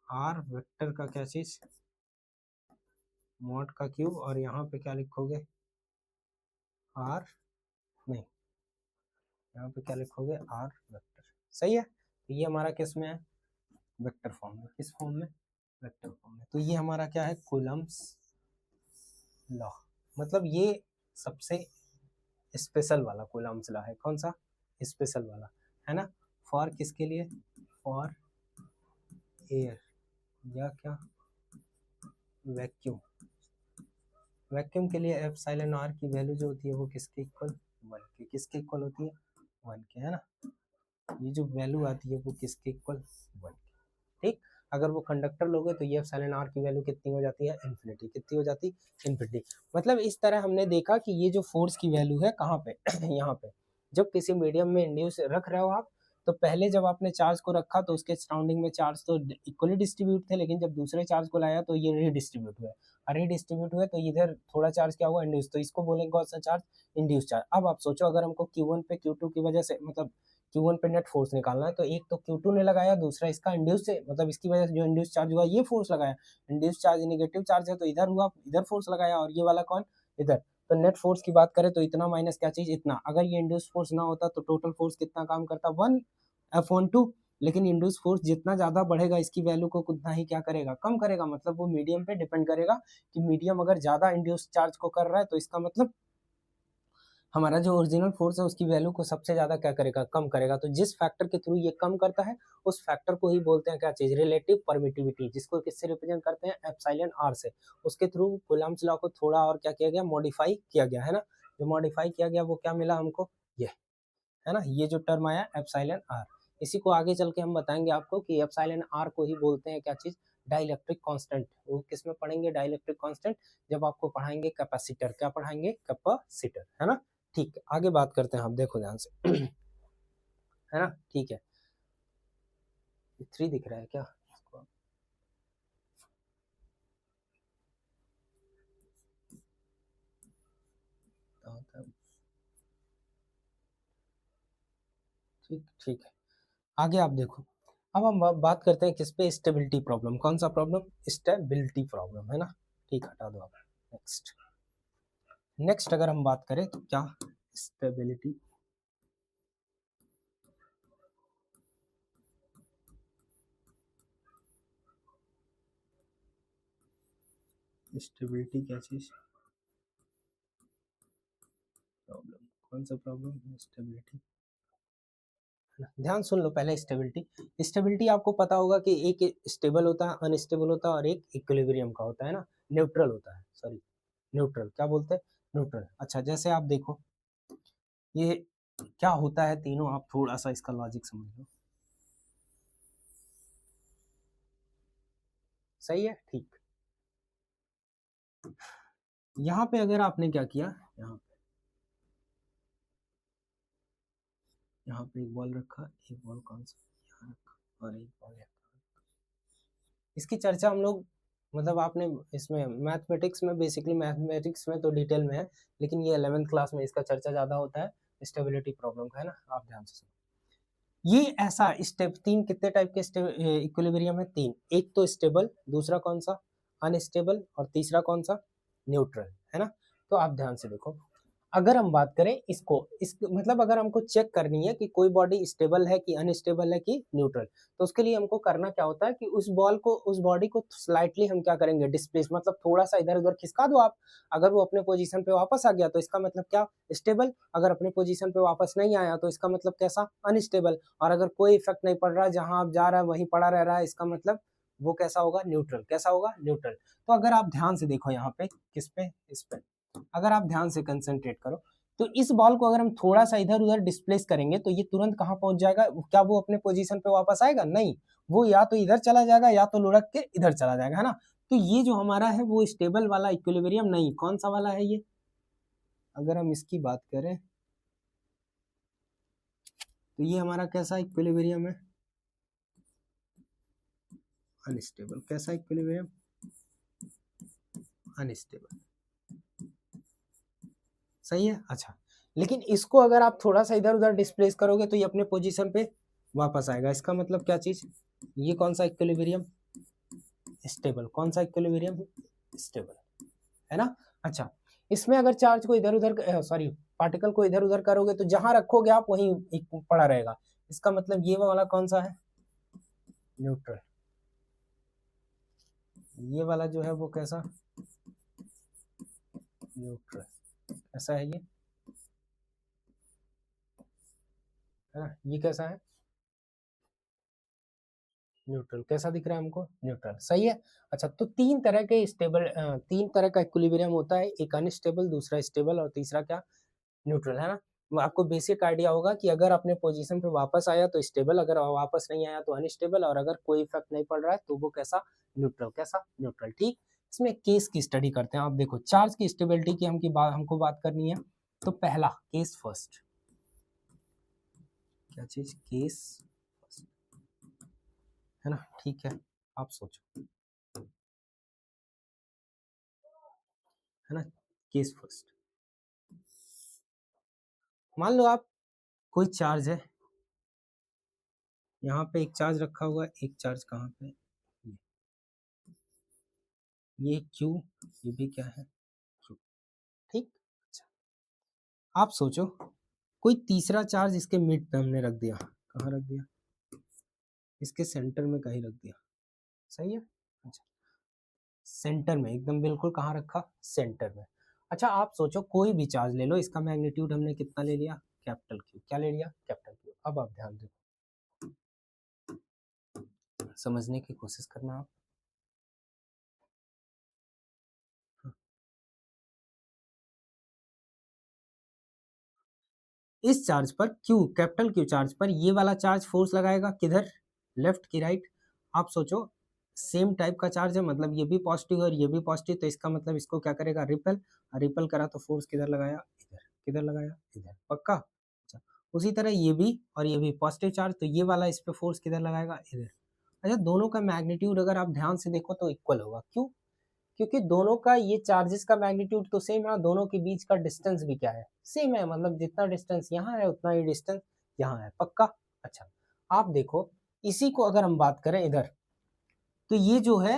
आर वेक्टर का क्या चीज मॉड का क्यूब, और यहाँ पे क्या लिखोगे आर, नहीं यहाँ पे क्या लिखोगे आर वेक्टर, सही है। तो ये हमारा किस में है वेक्टर फॉर्म में, किस फॉर्म में वेक्टर फॉर्म में। तो ये हमारा क्या है कूलम्स लॉ, मतलब ये सबसे स्पेशल वाला कूलम्स लॉ है, कौन सा स्पेशल वाला है ना, फॉर किसके लिए, फॉर एयर या क्या वैक्यूम, वैक्यूम के लिए एप्सिलॉन आर की वैल्यू जो होती है वो किसके इक्वल 1 के, किसके इक्वल होती है 1 के, है ना। ये जो वैल्यू आती है वो किसके इक्वल 1 के, ठीक। अगर वो कंडक्टर लोगे तो ये एप्सिलॉन आर की वैल्यू कितनी हो जाती है इन्फिनिटी, कितनी हो जाती है इन्फिनिटी। मतलब इस तरह हमने देखा कि ये जो फोर्स की वैल्यू है कहाँ पे यहाँ पे, जब किसी मीडियम में इंड्यूस रख रहे हो आप, तो पहले जब आपने चार्ज को रखा तो उसके सराउंडिंग में चार्ज तो इक्वली डिस्ट्रीब्यूट थे, लेकिन जब दूसरे चार्ज को लाया तो ये रीडिस्ट्रीब्यूट हुआ, और रीडिस्ट्रीब्यूट हुए तो इधर थोड़ा चार्ज क्या हुआ इंड्यूस, तो इसको बोलेंगे कौन सा चार्ज इंड्यूस चार्ज। अब आप सोचो अगर हमको Q1 पे Q2 की वजह से, मतलब Q1 पे नेट फोर्स निकालना है, तो एक तो Q2 ने लगाया, दूसरा इसका इंड्यूस से, मतलब इसकी वजह से जो इंड्यूस चार्ज हुआ ये फोर्स लगाया, इंड्यूस चार्ज नेगेटिव चार्ज है तो इधर हुआ, इधर फोर्स लगाया, और ये वाला कौन इधर। तो नेट फोर्स की बात करें तो इतना माइनस क्या चीज इतना, अगर ये इंड्यूस फोर्स ना होता तो टोटल फोर्स कितना काम करता 1F/2, लेकिन इंड्यूस फोर्स जितना ज्यादा बढ़ेगा इसकी वैल्यू को उतना ही क्या करेगा कम करेगा, मतलब वो मीडियम पे डिपेंड करेगा कि मीडियम अगर ज्यादा इंड्यूस चार्ज को कर रहा है तो इसका मतलब हमारा जो ओरिजिनल फोर्स है उसकी वैल्यू को सबसे ज्यादा क्या करेगा कम करेगा। तो जिस फैक्टर के थ्रू ये कम करता है उस फैक्टर को ही बोलते हैं क्या चीज रिलेटिव परमिटिविटी, जिसको किससे रिप्रेजेंट करते हैं एप्सिलॉन आर से। उसके थ्रू कूलम्ब्स लॉ को थोड़ा और क्या किया गया मॉडिफाई किया गया है ना, जो मॉडिफाई किया गया वो क्या मिला हमको ये है ना, ये जो टर्म आया एप्सिलॉन आर। इसी को आगे चल के हम बताएंगे आपको कि एप्सिलॉन आर को ही बोलते हैं क्या चीज डाइलेक्ट्रिक कांस्टेंट। वो किस में पढ़ेंगे डाइलेक्ट्रिक कांस्टेंट, जब आपको पढ़ाएंगे कैपेसिटर, क्या पढ़ाएंगे कैपेसिटर, है ना। ठीक है आगे बात करते हैं हम, देखो ध्यान से है ना, ठीक है 3 दिख रहा है क्या इसको, ठीक ठीक है आगे आप देखो। अब हम बात करते हैं किस पे स्टेबिलिटी प्रॉब्लम, कौन सा प्रॉब्लम स्टेबिलिटी प्रॉब्लम है ना, ठीक हटा दो आप। नेक्स्ट नेक्स्ट अगर हम बात करें तो क्या स्टेबिलिटी, स्टेबिलिटी क्या चीज प्रॉब्लम, कौन सा प्रॉब्लम स्टेबिलिटी, ध्यान सुन लो पहले स्टेबिलिटी। स्टेबिलिटी आपको पता होगा कि एक स्टेबल होता है, अनस्टेबल होता है, और एक इक्विलिब्रियम का होता है ना, न्यूट्रल होता है, सॉरी न्यूट्रल, क्या बोलते हैं न्यूट्रल। अच्छा जैसे आप देखो ये क्या होता है तीनों, आप थोड़ा सा इसका लॉजिक समझ लो, सही है ठीक। यहाँ पे अगर आपने क्या किया, यहाँ पे एक बॉल रखा, एक बॉल कौन सा यहाँ रखा, और एक बॉल यहाँ, इसकी चर्चा हम लोग, मतलब आपने इसमें मैथमेटिक्स में, बेसिकली मैथमेटिक्स में तो डिटेल में है, लेकिन ये 11th क्लास में इसका चर्चा ज़्यादा होता है। स्टेबिलिटी प्रॉब्लम का, है ना। आप ध्यान से सुनो, ये ऐसा स्टेप तीन, कितने टाइप के इक्विलिब्रियम है? तीन। एक तो स्टेबल, दूसरा कौन सा? अनस्टेबल, और तीसरा कौन सा? न्यूट्रल, है ना। तो आप ध्यान से देखो, अगर हम बात करें इसको, इस मतलब अगर हमको चेक करनी है कि कोई बॉडी स्टेबल है कि अनस्टेबल है कि न्यूट्रल, तो उसके लिए हमको करना क्या होता है कि उस बॉल को, उस बॉडी को स्लाइटली हम क्या करेंगे? डिस्प्लेस, मतलब थोड़ा सा इधर उधर खिसका दो आप। अगर वो अपने पोजीशन पे वापस आ गया तो इसका मतलब क्या? स्टेबल। अगर अपने पोजीशन पे वापस नहीं आया तो इसका मतलब कैसा? अनस्टेबल। और अगर कोई इफेक्ट नहीं पड़ रहा, जहां आप जा रहा है वहीं पड़ा रह रहा है, इसका मतलब वो कैसा होगा? न्यूट्रल। कैसा होगा? न्यूट्रल। तो अगर आप ध्यान से देखो यहाँ पे, किस पे? इस पे। अगर आप ध्यान से कंसंट्रेट करो, तो इस बॉल को अगर हम थोड़ा सा इधर उधर डिस्प्लेस करेंगे तो ये तुरंत कहाँ पहुंच जाएगा? क्या वो अपने पोजीशन पे वापस आएगा? नहीं, वो या तो इधर चला जाएगा या तो लुढ़क के इधर चला जाएगा, है ना। तो ये जो हमारा है वो स्टेबल वाला इक्विलिब्रियम नहीं। कौन सा वाला है ये? अगर हम इसकी बात करें तो ये हमारा कैसा इक्विलिब्रियम है? अनस्टेबल। कैसा इक्विलिब्रियम? अनस्टेबल। सही है। अच्छा, लेकिन इसको अगर आप थोड़ा सा इधर उधर डिस्प्लेस करोगे तो ये अपने पोजीशन पे वापस आएगा। इसका मतलब क्या चीज? ये कौन सा इक्विलिब्रियम? स्टेबल। कौन सा इक्विलिब्रियम? स्टेबल, है ना। अच्छा, इसमें अगर चार्ज को इधर उधर, सॉरी, पार्टिकल को इधर उधर करोगे तो जहां रखोगे आप वहीं एक पड़ा रहेगा। इसका मतलब ये वाला कौन सा है? न्यूट्रल। ये वाला जो है वो कैसा? न्यूट्रल। ऐसा है ये, है ना। ये कैसा है? न्यूट्रल। कैसा दिख रहा है हमको? न्यूट्रल। सही है। अच्छा, तो तीन तरह के स्टेबल, तीन तरह का इक्विलिब्रियम होता है, एक अनस्टेबल, दूसरा स्टेबल, और तीसरा क्या? न्यूट्रल, है ना। वो आपको बेसिक आइडिया होगा कि अगर अपने पोजीशन पे वापस आया तो स्टेबल, अगर वापस नहीं आया तो अनस्टेबल, और अगर कोई इफेक्ट नहीं पड़ रहा है तो वो कैसा? न्यूट्रल। कैसा? न्यूट्रल। ठीक। इसमें केस की स्टडी करते हैं। आप देखो, चार्ज की स्टेबिलिटी की हमको बात करनी है। तो पहला केस फर्स्ट, क्या चीज? केस फर्स्ट, है ना। ठीक है, आप सोचो, है ना। केस फर्स्ट, मान लो आप, कोई चार्ज है यहाँ पे, एक चार्ज रखा हुआ है, एक चार्ज कहाँ पे? ये क्यू, ये भी क्या है? क्यू। ठीक। अच्छा, आप सोचो, कोई तीसरा चार्ज इसके मिड पे हमने रख दिया। कहाँ रख दिया? इसके सेंटर में कहीं रख दिया। सही है। अच्छा, सेंटर में एकदम बिल्कुल, कहाँ रखा? सेंटर में। अच्छा, आप सोचो, कोई भी चार्ज ले लो, इसका मैग्नीट्यूड हमने कितना ले लिया? Capital Q. क्या ले लिया? Capital Q. अब आप ध्यान दो, समझने की कोशिश करना आप। इस चार्ज पर, क्यू, कैपिटल क्यू चार्ज पर ये वाला चार्ज फोर्स लगाएगा किधर? लेफ्ट की राइट? आप सोचो, सेम टाइप का चार्ज है, मतलब ये भी पॉजिटिव है और ये भी पॉजिटिव, तो इसका मतलब इसको क्या करेगा? रिपेल। रिपेल करा तो फोर्स किधर लगाया? इधर। किधर लगाया? इधर। पक्का? अच्छा, उसी तरह ये भी और ये भी पॉजिटिव चार्ज, तो ये वाला इस पे फोर्स किधर लगाएगा? इधर। अच्छा, दोनों का मैग्नीट्यूड अगर आप ध्यान से देखो तो इक्वल होगा। क्यों? क्योंकि दोनों का ये चार्जेस का मैग्नीट्यूड तो सेम है, दोनों के बीच का डिस्टेंस भी क्या है? सेम है, मतलब जितना डिस्टेंस यहाँ है उतना ही डिस्टेंस यहाँ है। पक्का? अच्छा, आप देखो, इसी को अगर हम बात करें इधर, तो ये जो है,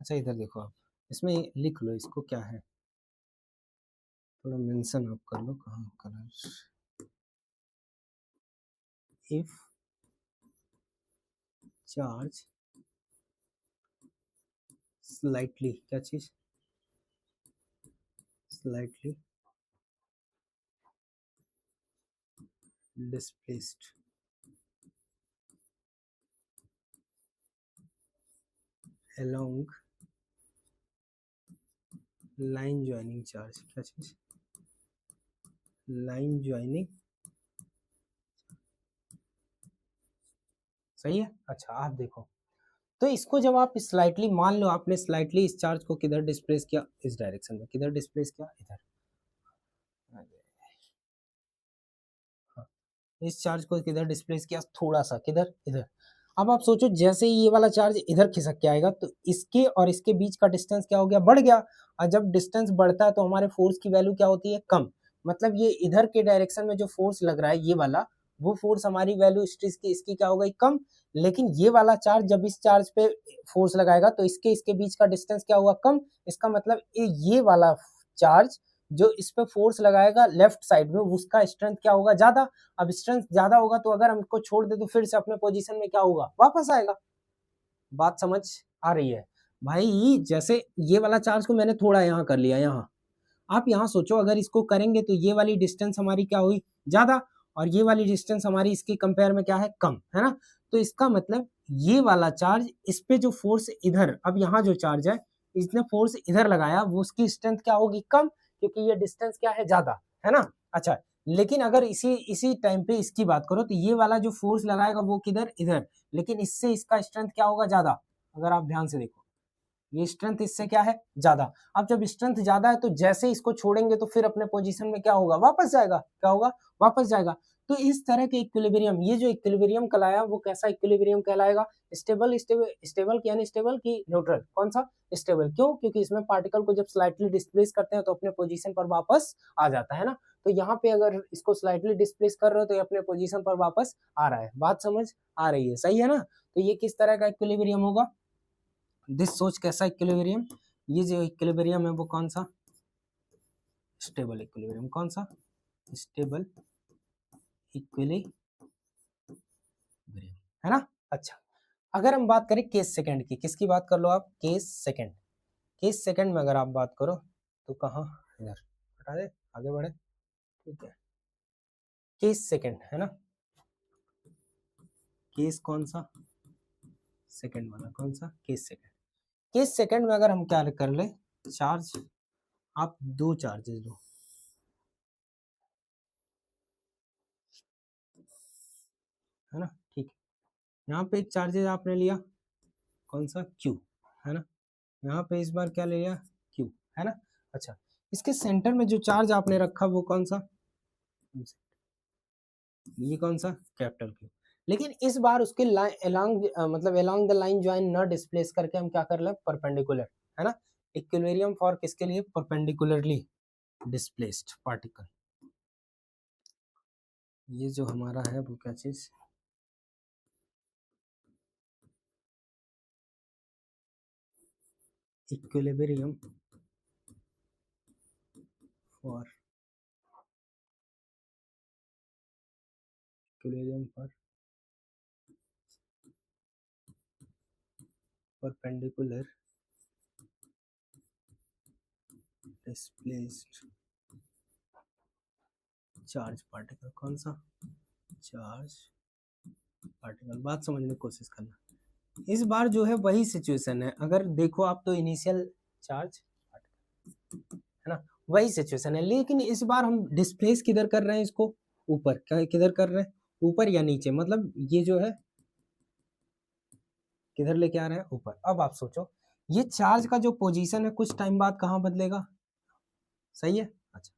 अच्छा इधर देखो आप, इसमें लिख लो इसको, क्या है, थोड़ा मेंशन आप कर लो कहाँ कलर। इफ चार्ज स्लाइटली, क्या चीज? Slightly displaced along line joining charge, क्या चीज? Line joining. सही है। अच्छा, आप देखो, तो इसको जब आप स्लाइटली, मान लो आपने स्लाइटली इस चार्ज को किधर डिस्प्लेस किया? इस डायरेक्शन में। किधर डिस्प्लेस किया? इधर। हाँ, इस चार्ज को किधर डिस्प्लेस किया? थोड़ा सा किधर? इधर। अब आप सोचो जैसे ही ये वाला चार्ज इधर खिसक के आएगा तो इसके और इसके बीच का डिस्टेंस क्या हो गया, बढ़ गया। और जब डिस्टेंस बढ़ता है तो हमारे फोर्स की वैल्यू क्या होती है, कम। मतलब ये इधर के डायरेक्शन में जो फोर्स लग रहा है ये वाला, वो फोर्स हमारी वैल्यू इसकी इसकी क्या हो गई, कम। लेकिन ये वाला चार्ज जब इस चार्ज पे फोर्स लगाएगा तो इसके इसके बीच का डिस्टेंस क्या हुआ, कम। इसका मतलब ये वाला चार्ज जो इस पे फोर्स लगाएगा लेफ्ट साइड में, उसका स्ट्रेंथ क्या होगा, ज्यादा। अब स्ट्रेंथ ज्यादा होगा तो अगर हम इसको छोड़ दे तो फिर से अपने पोजीशन में क्या होगा, वापस आएगा। बात समझ आ रही है भाई? जैसे ये वाला चार्ज को मैंने थोड़ा यहाँ कर लिया, यहाँ आप यहाँ सोचो अगर इसको करेंगे तो ये वाली डिस्टेंस हमारी क्या हुई, ज्यादा। और ये वाली डिस्टेंस हमारी इसके कंपेयर में क्या है, कम, है ना। तो इसका मतलब ये वाला चार्ज इस पे जो फोर्स इधर, अब यहाँ जो चार्ज है इसने फोर्स इधर लगाया, वो उसकी स्ट्रेंथ क्या होगी, कम, क्योंकि ये डिस्टेंस क्या है, ज्यादा, है ना। अच्छा, लेकिन अगर इसी इसी टाइम पे इसकी बात करो तो ये वाला जो फोर्स लगाएगा वो किधर, इधर, लेकिन इससे इसका स्ट्रेंथ क्या होगा, ज्यादा। अगर आप ध्यान से देखो ये स्ट्रेंथ इससे क्या है, ज्यादा। अब जब स्ट्रेंथ ज्यादा है तो जैसे इसको छोड़ेंगे तो फिर अपने पोजीशन में क्या होगा, वापस जाएगा, क्या होगा, वापस जाएगा। तो इस तरह के इक्विलिब्रियम, ये जो इक्विलिब्रियम कहलाया वो कैसा इक्विलिब्रियम कहलाएगा, स्टेबल। स्टेबल स्टेबल की अनस्टेबल की न्यूट्रल, कौन सा, स्टेबल। क्यों, क्योंकि इसमें पार्टिकल को जब स्लाइटली डिस्प्लेस करते हैं तो अपने पोजीशन पर वापस आ जाता है ना। तो यहाँ पे अगर इसको स्लाइटली डिस्प्लेस कर रहे हो तो ये अपने पोजीशन पर वापस आ रहा है। बात समझ आ रही है, सही है ना। तो ये किस तरह का इक्विलिब्रियम होगा, दिस सोच कैसा इक्विलिब्रियम, ये जो इक्विलिब्रियम है वो कौन सा, स्टेबल इक्विलिब्रियम। कौन सा, स्टेबल इक्विलिब्रियम, है ना। अच्छा, अगर हम बात करें केस सेकंड की, किसकी बात कर लो आप, केस सेकंड। केस सेकंड में अगर आप बात करो तो कहाँ, इधर हटा दे, आगे बढ़े, ठीक है। केस सेकंड है ना, केस कौन सा, सेकंड वाला, कौन सा, केस सेकंड। केस सेकंड में अगर हम क्या कर ले, चार्ज, आप दो चार्जेस लो, है ना, ठीक है। यहाँ पे एक चार्जेस आपने लिया, कौन सा, क्यू, है ना। यहाँ पे इस बार क्या ले लिया, क्यू, है ना। अच्छा, इसके सेंटर में जो चार्ज आपने रखा वो कौन सा, ये कौन सा, कैपिटल क्यू। लेकिन इस बार उसके अलोंग मतलब अलोंग द लाइन ज्वाइन न डिस्प्लेस करके हम क्या कर ले, परपेंडिकुलर, है ना। इक्विलिब्रियम फॉर किसके लिए, परपेंडिकुलरली डिस्प्लेस्ड पार्टिकल। ये जो हमारा है वो क्या चीज, equilibrium for, equilibrium for perpendicular displaced charge particle. कौन सा, चार्ज पार्टिकल। बात समझने की कोशिश करना, इस बार जो है वही सिचुएशन है। अगर देखो आप तो इनिशियल चार्ज, है ना, वही सिचुएशन है। लेकिन इस बार हम डिस्प्लेस किधर कर रहे हैं इसको, ऊपर, क्या किधर कर रहे हैं, ऊपर या नीचे, मतलब ये जो है किधर लेके आ रहे हैं, ऊपर। अब आप सोचो ये चार्ज का जो पोजीशन है कुछ टाइम बाद कहाँ बदलेगा, सही है। अच्छा,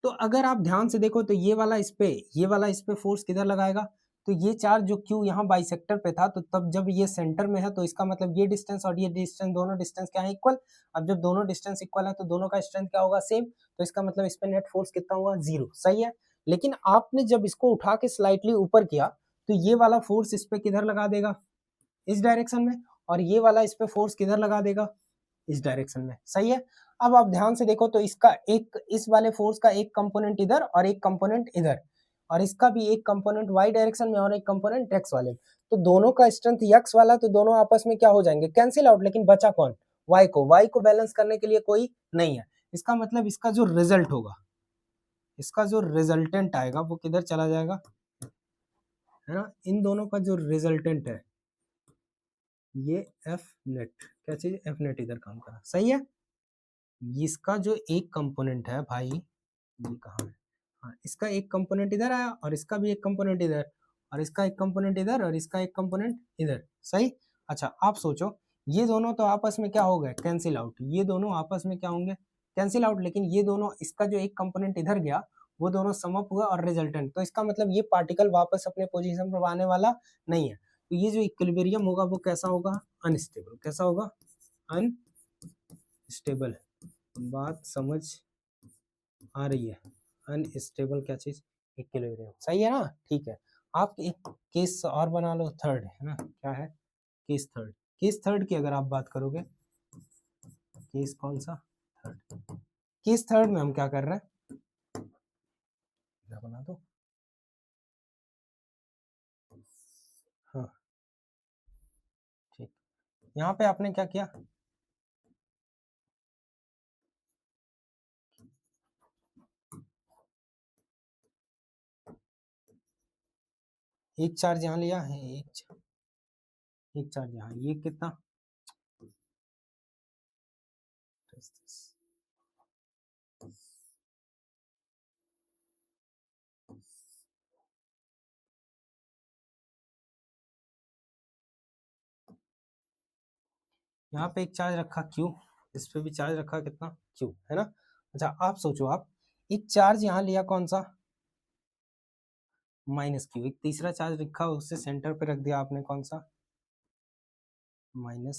तो अगर आप ध्यान से देखो तो ये वाला इस पे, ये वाला इस पे फोर्स किधर लगाएगा, तो ये चार्ज जो क्यू यहाँ बाइसेक्टर पे था, तो तब जब ये सेंटर में है तो इसका मतलब ये डिस्टेंस और ये डिस्टेंस, दोनों डिस्टेंस क्या है, इक्वल। अब जब दोनों डिस्टेंस इक्वल है तो दोनों का स्ट्रेंथ क्या होगा, सेम। तो इसका मतलब इस पे नेट फोर्स कितना हुआ, 0, सही है। लेकिन आपने जब इसको उठा के स्लाइटली ऊपर किया तो ये वाला फोर्स इस पे किधर लगा देगा, इस डायरेक्शन में, और ये वाला इस पे फोर्स किधर लगा देगा, इस डायरेक्शन में, सही है। अब आप ध्यान से देखो तो इसका एक, इस वाले फोर्स का एक कंपोनेंट इधर और एक कंपोनेंट इधर, और इसका भी एक कंपोनेंट वाई डायरेक्शन में और एक कंपोनेंट एक्स वाले। तो दोनों का स्ट्रेंथ एक्स वाला, तो दोनों आपस में क्या हो जाएंगे, कैंसिल आउट। लेकिन बचा कौन, वाई को बैलेंस करने के लिए कोई नहीं है। इसका मतलब इसका जो रिजल्ट होगा, इसका जो रिजल्टेंट आएगा वो किधर चला जाएगा, है ना। इन दोनों का जो रिजल्टेंट है ये एफ नेट, क्या चीज, एफ नेट इधर काम करा, सही है। इसका जो एक कंपोनेंट है भाई, ये कहाँ है, हाँ, इसका एक कंपोनेंट इधर आया और इसका भी एक कंपोनेंट इधर, और इसका एक कंपोनेंट इधर और इसका एक कंपोनेंट इधर, सही। अच्छा, आप सोचो ये दोनों तो आपस में क्या हो गए, कैंसिल आउट। ये दोनों आपस में क्या होंगे, कैंसिल आउट। लेकिन ये दोनों, इसका जो एक कंपोनेंट इधर गया वो दोनों सम अप हुआ और रिजल्टेंट, तो इसका मतलब ये पार्टिकल वापस अपने पोजीशन पर आने वाला नहीं है। तो ये जो इक्विलिब्रियम होगा वो कैसा होगा, अनस्टेबल। कैसा होगा, अनस्टेबल। बात समझ आ रही है, अनस्टेबल क्या चीज, इक्विलिब्रियम। सही है ना, ठीक है। आप एक केस और बना लो, थर्ड है ना, क्या है, केस थर्ड। केस थर्ड की अगर आप बात करोगे, केस कौन सा, थर्ड। केस थर्ड में हम क्या कर रहे हैं, क्या बना दो, हाँ ठीक। यहाँ पे आपने क्या किया, एक चार्ज यहाँ लिया है, एक चार्ज यहाँ, ये कितना, यहाँ पे एक चार्ज रखा Q, इस पे भी चार्ज रखा कितना, Q, है ना। अच्छा आप सोचो, आप एक चार्ज यहाँ लिया कौन सा, -Q, एक तीसरा चार्ज रखा उससे सेंटर पे रख दिया आपने कौन सा, -Q।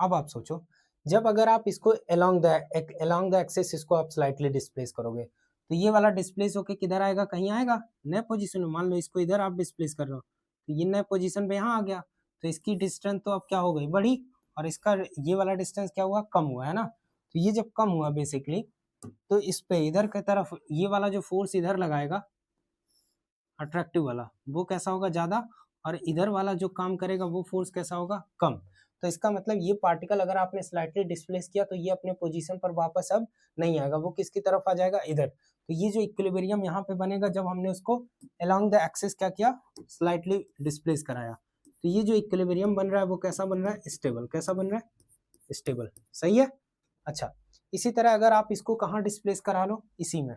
अब आप सोचो, जब अगर आप इसको along द एक्सिस इसको आप स्लाइटली डिस्प्लेस करोगे, तो ये वाला डिस्प्लेस होके किधर आएगा, कहीं आएगा नए पोजीशन में। मान लो इसको इधर आप डिस्प्लेस कर रहे हो, तो ये नए पोजीशन पे यहाँ आ गया, तो इसकी डिस्टेंस तो अब क्या हो गई, बढ़ी, और इसका ये वाला डिस्टेंस क्या हुआ, कम हुआ, है ना। तो ये जब कम हुआ बेसिकली, तो इस पे इधर की तरफ ये वाला जो फोर्स इधर लगाएगा अट्रैक्टिव वाला, वो कैसा होगा, ज्यादा, और इधर वाला जो काम करेगा वो फोर्स कैसा होगा, कम। तो इसका मतलब ये पार्टिकल अगर आपने स्लाइटली डिस्प्लेस किया, तो ये अपने पोजीशन पर वापस अब नहीं आएगा, वो किसकी तरफ आ जाएगा, इधर। तो ये जो इक्विलिब्रियम यहाँ पे बनेगा, जब हमने उसको अलोंग द एक्सिस क्या किया, स्लाइटली डिस्प्लेस कराया, तो ये जो इक्विलिब्रियम बन रहा है वो कैसा बन रहा है, स्टेबल। कैसा बन रहा है, स्टेबल। सही है। अच्छा, इसी तरह अगर आप इसको कहाँ डिस्प्लेस करा लो, इसी में,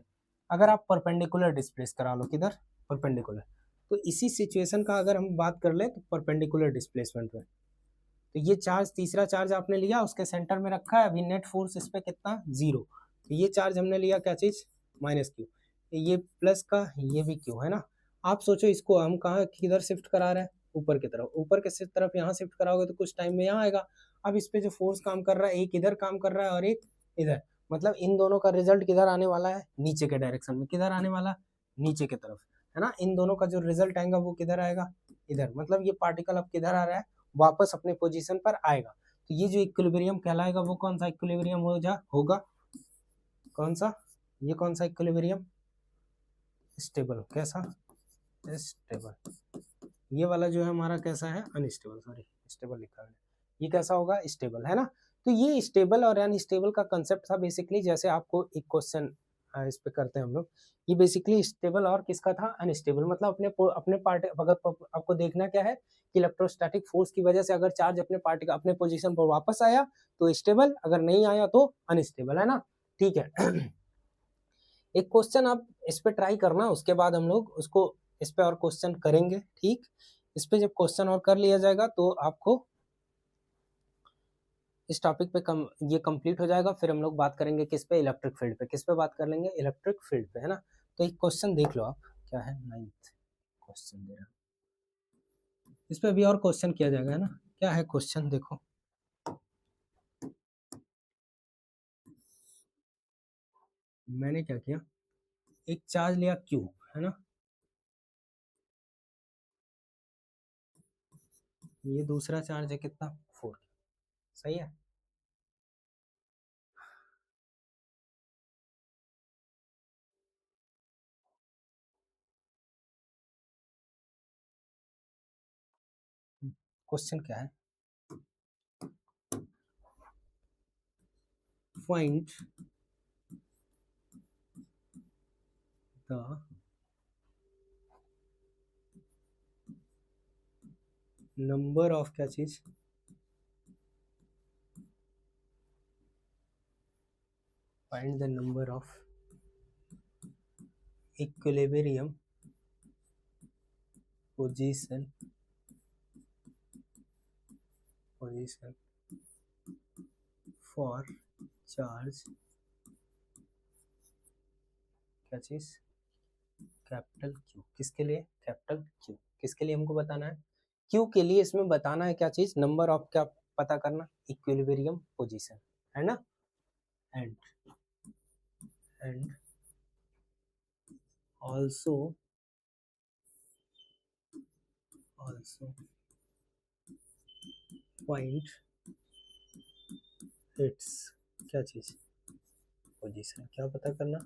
अगर आप परपेंडिकुलर डिस्प्लेस करा लो, किधर, परपेंडिकुलर, तो इसी सिचुएशन का अगर हम बात कर ले, तो परपेंडिकुलर डिस्प्लेसमेंट में, तो ये चार्ज, तीसरा चार्ज आपने लिया, उसके सेंटर में रखा है, अभी नेट फोर्स इस पे कितना, 0। तो ये चार्ज हमने लिया क्या चीज, -Q, ये प्लस का, ये भी Q, है ना। आप सोचो इसको हम कहाँ किधर शिफ्ट करा रहे हैं, ऊपर की तरफ, ऊपर के तरफ यहाँ शिफ्ट कराओगे तो कुछ टाइम में यहाँ आएगा। अब इस पे जो फोर्स काम कर रहा है, एक इधर काम कर रहा है और एक इधर, मतलब इन दोनों का रिजल्ट किधर आने वाला है, नीचे के डायरेक्शन में, किधर आने वाला, नीचे की तरफ, है ना। इन दोनों का जो रिजल्ट आएगा वो किधर आएगा, इधर, मतलब ये पार्टिकल अब किधर आ रहा है, वापस अपने पोजीशन पर आएगा। तो ये जो इक्विलिब्रियम कहलाएगा वो कौन सा इक्विलिब्रियम होगा, कौन सा, ये कौन सा इक्विलिब्रियम, स्टेबल। कैसा, स्टेबल। ये वाला जो है हमारा कैसा है, अनस्टेबल, सॉरी स्टेबल लिखा है, ये कैसा होगा, स्टेबल, है ना। तो ये स्टेबल और अनस्टेबल का कंसेप्ट था बेसिकली, जैसे आपको एक क्वेश्चन इस पे करते हैं हम लोग, ये बेसिकली स्टेबल और किसका था, अनस्टेबल। मतलब अपने पार्ट, अगर आपको देखना क्या है कि इलेक्ट्रोस्टैटिक फोर्स की वजह से अगर चार्ज अपने पार्टिकल अपने पोजीशन पर वापस आया तो स्टेबल, अगर नहीं आया तो अनस्टेबल, है ना। ठीक है। एक क्वेश्चन आप इस पे ट्राई करना, उसके बाद हम लोग उसको इस पे और क्वेश्चन करेंगे, ठीक। इस पे जब क्वेश्चन और कर लिया जाएगा तो आपको इस टॉपिक पे ये कंप्लीट हो जाएगा। फिर हम लोग बात करेंगे किस पे, इलेक्ट्रिक फील्ड पे। किस पे बात कर लेंगे, इलेक्ट्रिक फील्ड पे, है ना। तो एक क्वेश्चन देख लो आप, क्या है, 9th क्वेश्चन दे रहा है, इस पे अभी और क्वेश्चन किया जाएगा, है ना। क्या है क्वेश्चन, देखो, मैंने क्या किया, एक चार्ज लिया Q, है ना, ये दूसरा चार्ज है कितना, 4। सही है। क्वेश्चन क्या है, फाइंड द नंबर ऑफ, क्या चीज, find the number of equilibrium position for charge, क्या चीज, कैपिटल क्यू किसके लिए, कैपिटल क्यू किसके लिए हमको बताना है, क्यू के लिए इसमें बताना है क्या चीज, नंबर ऑफ क्या पता करना, इक्विलिब्रियम पोजीशन, है ना, एंड also find its क्या चीज, पोजीशन क्या पता करना,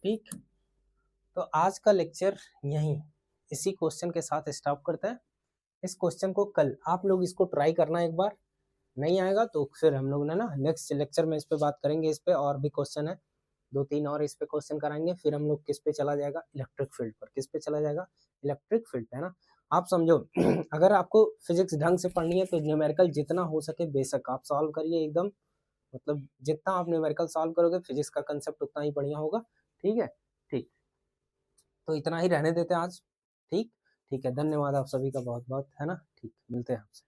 ठीक। तो आज का लेक्चर यहीं इसी क्वेश्चन के साथ स्टॉप करते हैं। इस क्वेश्चन को कल आप लोग इसको ट्राई करना एक बार, नहीं आएगा तो फिर हम लोग ना नेक्स्ट लेक्चर में इस पे बात करेंगे, इस पे और भी क्वेश्चन है 2-3 और इस पे क्वेश्चन कराएंगे, फिर हम लोग किस पे चला जाएगा, इलेक्ट्रिक फील्ड पर, किस पे चला जाएगा, इलेक्ट्रिक फील्ड, है ना। आप समझो अगर आपको फिजिक्स ढंग से पढ़नी है तो न्यूमेरिकल जितना हो सके बेशक आप सॉल्व करिए एकदम, मतलब जितना आप न्यूमेरिकल सॉल्व करोगे फिजिक्स का कंसेप्ट उतना ही बढ़िया होगा, ठीक है, ठीक। तो इतना ही रहने देते हैं आज, ठीक, ठीक है, धन्यवाद आप सभी का बहुत बहुत, है ना, ठीक, मिलते हैं आपसे।